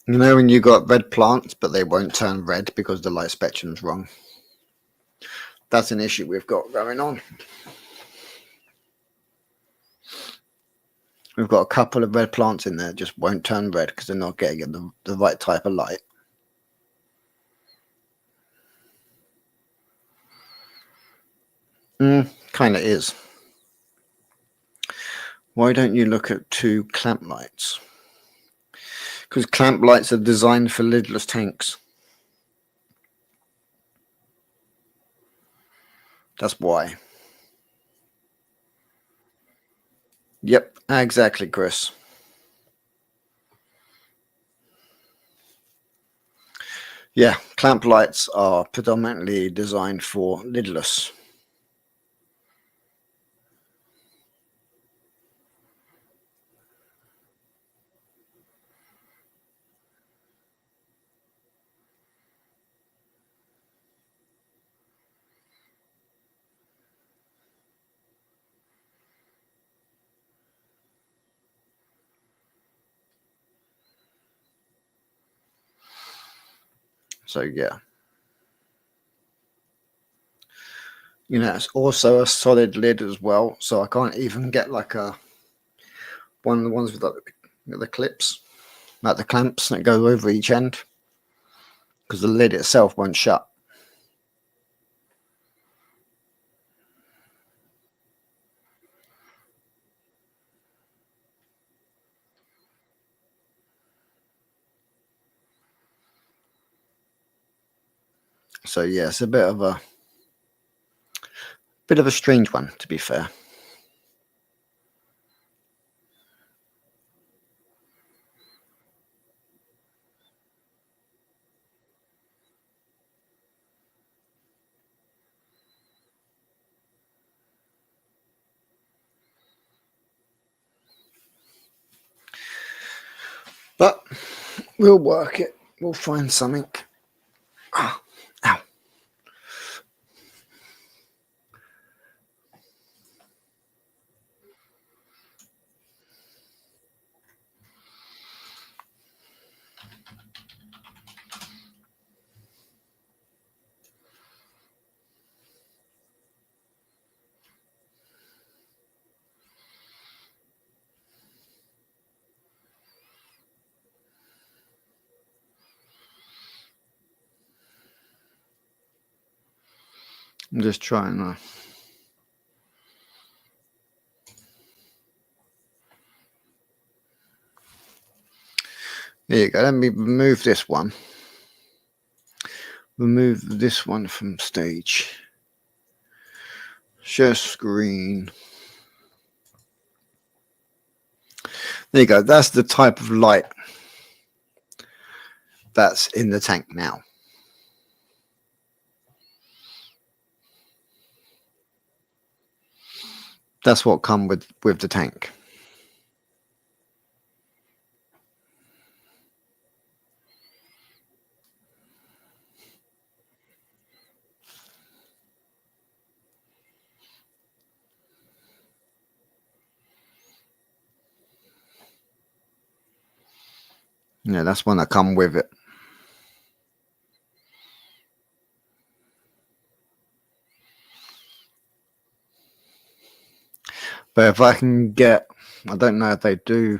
Speaker 1: You know when you got red plants, but they won't turn red because the light spectrum's wrong? That's an issue we've got going on. We've got a couple of red plants in there that just won't turn red because they're not getting the right type of light. Kind of is. Why don't you look at 2 clamp lights? Because clamp lights are designed for lidless tanks. That's why. Yep, exactly, Chris. Yeah, clamp lights are predominantly designed for lidless. So yeah. You know, it's also a solid lid as well, so I can't even get like one of the ones with the clips, like the clamps that go over each end, because the lid itself won't shut. So yeah, it's a bit of a strange one, to be fair. But we'll work it. We'll find something. Ow. I'm just trying to. There you go. Let me remove this one. Remove this one from stage. Share screen. There you go. That's the type of light that's in the tank now. That's what come with the tank. Yeah, that's one that come with it. But if I can get, I don't know if they do.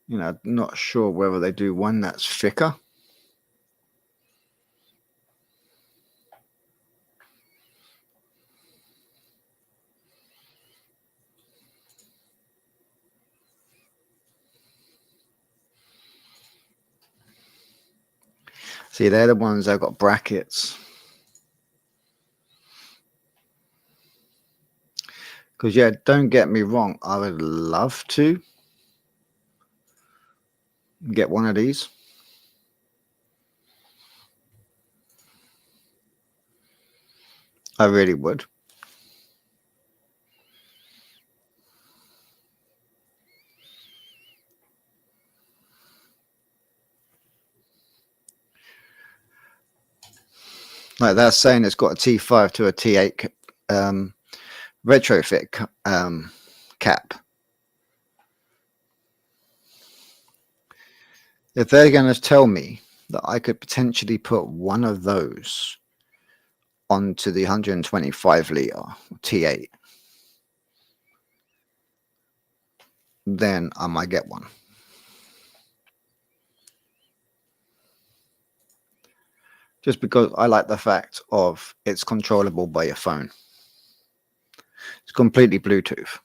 Speaker 1: You know, not sure whether they do one that's thicker. See, they're the ones that got brackets. Because, yeah, don't get me wrong, I would love to get one of these. I really would. Like they're saying it's got a T5 to a T8 retrofit cap. If they're going to tell me that I could potentially put one of those onto the 125 litre T8, then I might get one. Just because I like the fact of it's controllable by your phone. It's completely Bluetooth.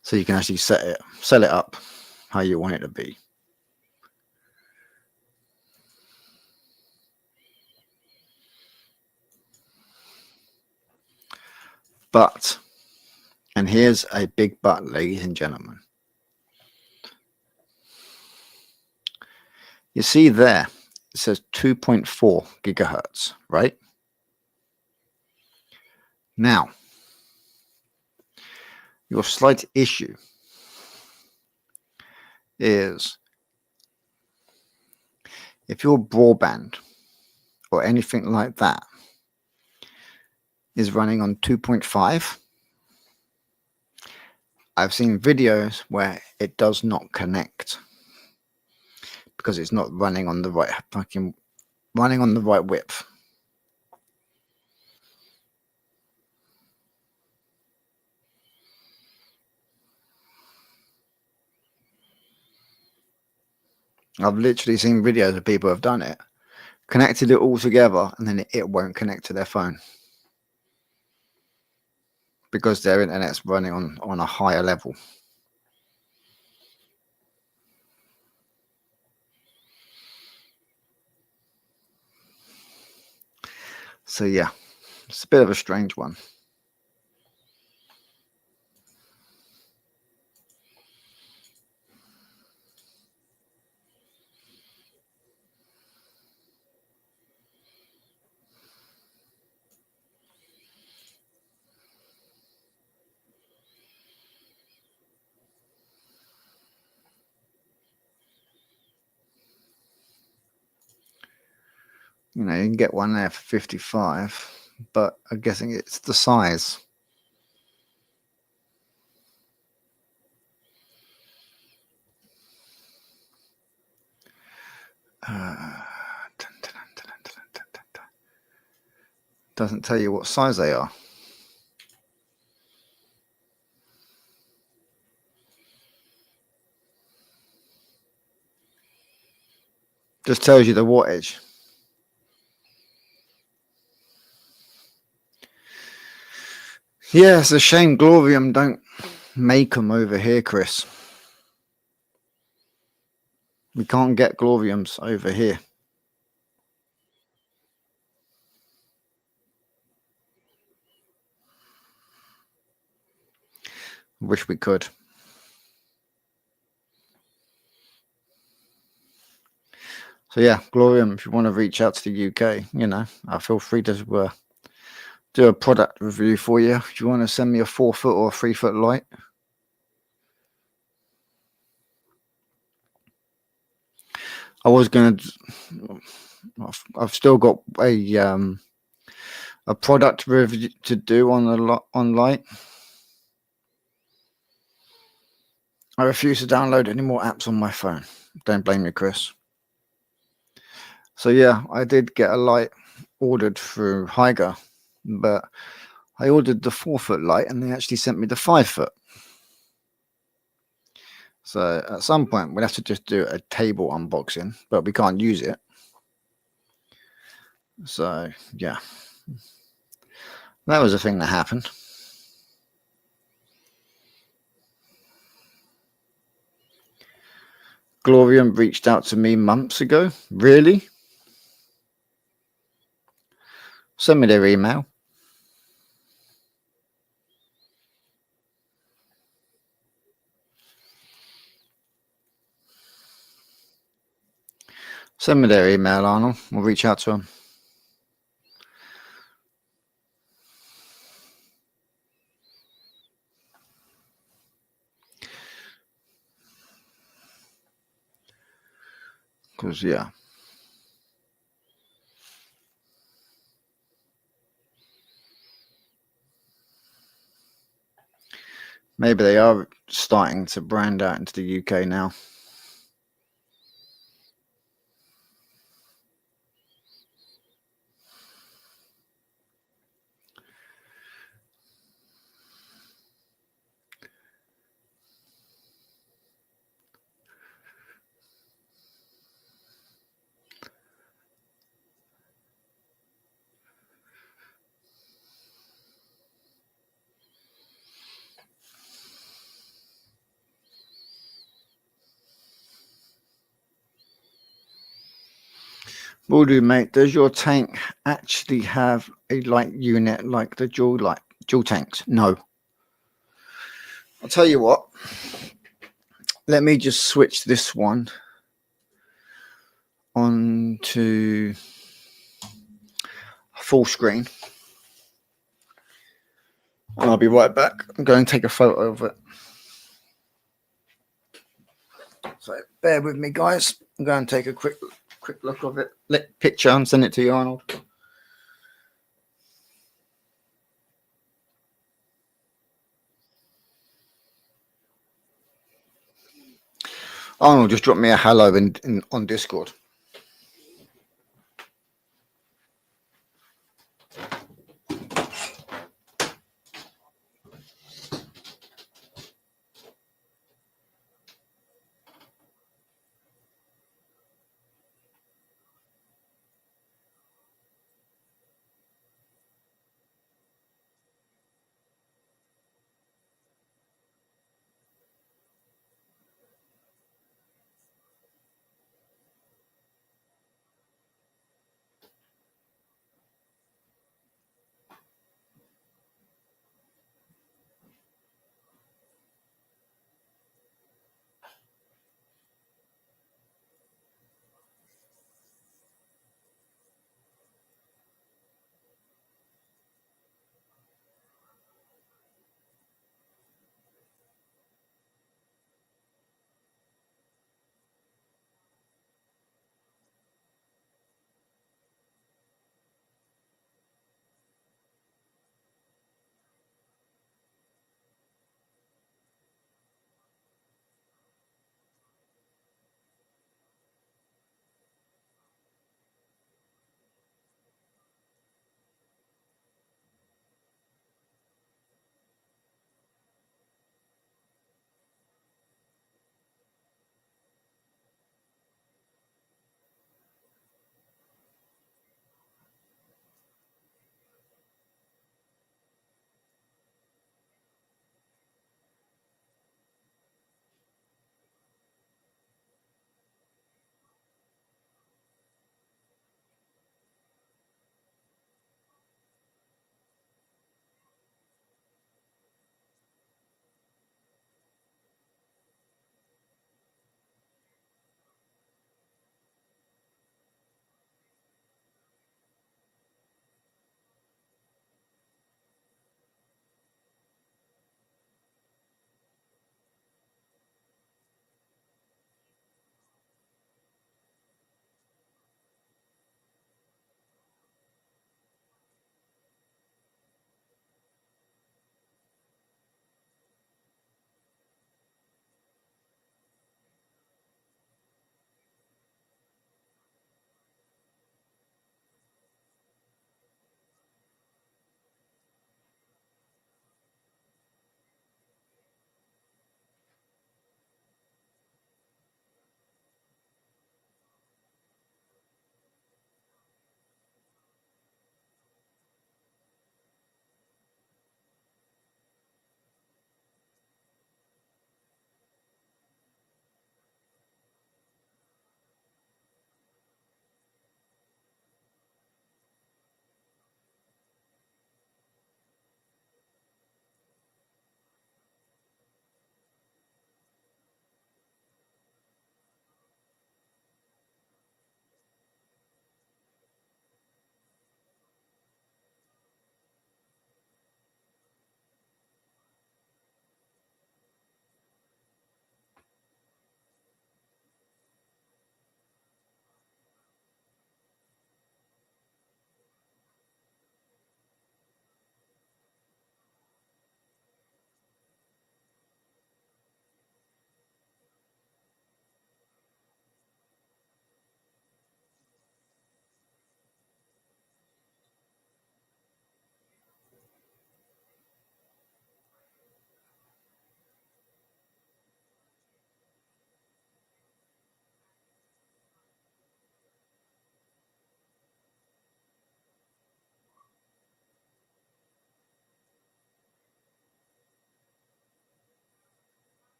Speaker 1: So you can actually set it up how you want it to be. But, and here's a big but, ladies and gentlemen. You see there, it says 2.4 gigahertz, right? Now, your slight issue is if your broadband or anything like that is running on 2.5, I've seen videos where it does not connect because it's not running on the right width. I've literally seen videos of people have done it, connected it all together, and then it won't connect to their phone because their internet's running on a higher level. So yeah, it's a bit of a strange one. You know, you can get one there for 55, but I'm guessing it's the size. Doesn't tell you what size they are. Just tells you the wattage. Yeah, it's a shame Glorium don't make them over here, Chris. We can't get Gloriums over here. Wish we could. So yeah, Glorium, if you want to reach out to the UK, you know, feel free to do a product review for you. If you want to send me a 4-foot or a 3-foot light. I was going to. I've still got a product review to do on light. I refuse to download any more apps on my phone. Don't blame me, Chris. So yeah, I did get a light ordered through Haiger, but I ordered the 4-foot light and they actually sent me the 5-foot. So at some point we'll have to just do a table unboxing, but we can't use it. So yeah, that was a thing that happened. Glorium reached out to me months ago. Really? Send me their email. Send me their email, Arnold. We'll reach out to them. Because, yeah. Maybe they are starting to brand out into the UK now. Will do, mate. Does your tank actually have a light unit like the dual tanks? No. I'll tell you what. Let me just switch this one on to full screen. And I'll be right back. I'm going to take a photo of it. So bear with me, guys. I'm going to take a quick look of it. Picture and send it to you, Arnold. Arnold, just drop me a hello on Discord.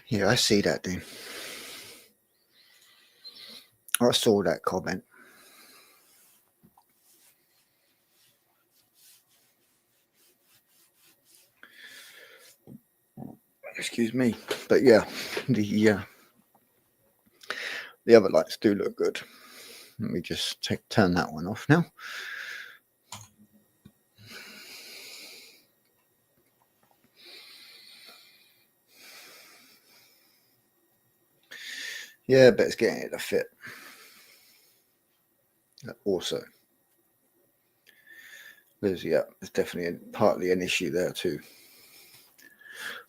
Speaker 1: Yeah, I see that, dude. I saw that comment. Excuse me. But yeah, the other lights do look good. Let me just turn that one off now. Yeah, but it's getting it to fit. Also, there's definitely partly an issue there too.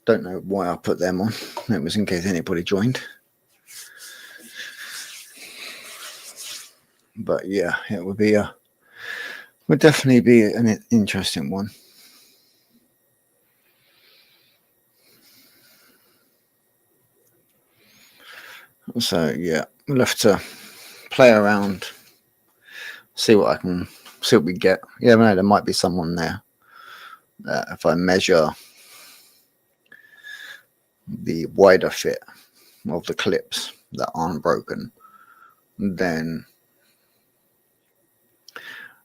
Speaker 1: Don't know why I put them on. It was in case anybody joined. But yeah, it would definitely be an interesting one. So yeah, we'll have to play around, see what we get. Yeah, no, there might be someone there. If I measure the wider fit of the clips that aren't broken, then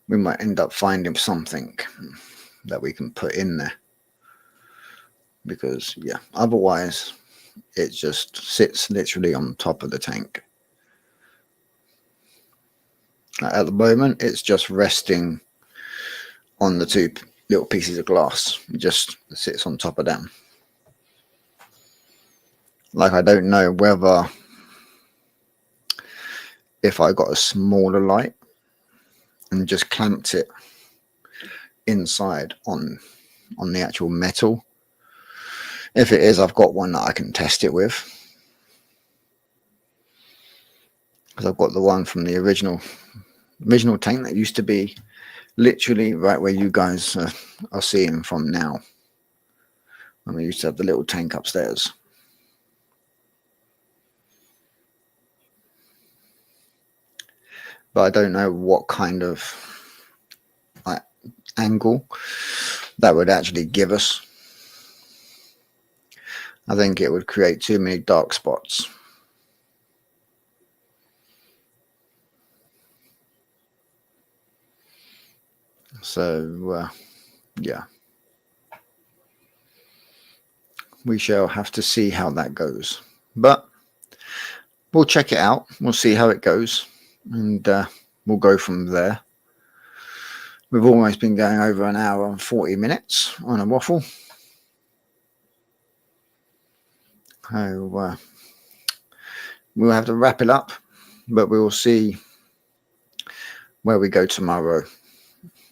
Speaker 1: we might end up finding something that we can put in there. Because yeah, otherwise it just sits literally on top of the tank. At the moment, it's just resting on the two little pieces of glass. It just sits on top of them. Like, I don't know whether if I got a smaller light and just clamped it inside on the actual metal. If it is, I've got one that I can test it with. Because I've got the one from the original tank that used to be literally right where you guys are seeing from now. And we used to have the little tank upstairs. But I don't know what kind of angle that would actually give us. I think it would create too many dark spots. So yeah, we shall have to see how that goes, but we'll check it out. We'll see how it goes, and we'll go from there. We've almost been going over an hour and 40 minutes on a waffle. So we'll have to wrap it up, but we will see where we go tomorrow,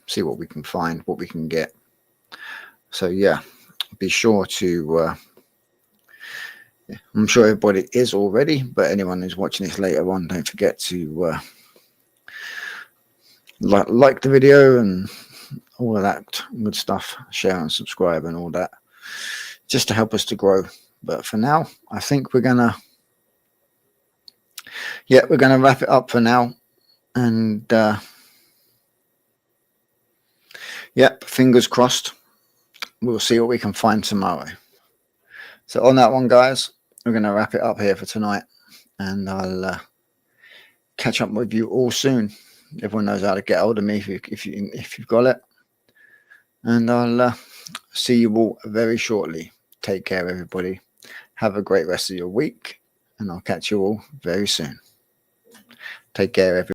Speaker 1: see what we can find, what we can get. So yeah, be sure to I'm sure everybody is already, but anyone who's watching this later on, don't forget to like the video and all of that good stuff, share and subscribe and all that, just to help us to grow. But for now, I think we're gonna wrap it up for now, and fingers crossed, we'll see what we can find tomorrow. So on that one, guys, we're gonna wrap it up here for tonight, and I'll catch up with you all soon. Everyone knows how to get hold of me if you've got it, and I'll see you all very shortly. Take care, everybody. Have a great rest of your week, and I'll catch you all very soon. Take care, everybody.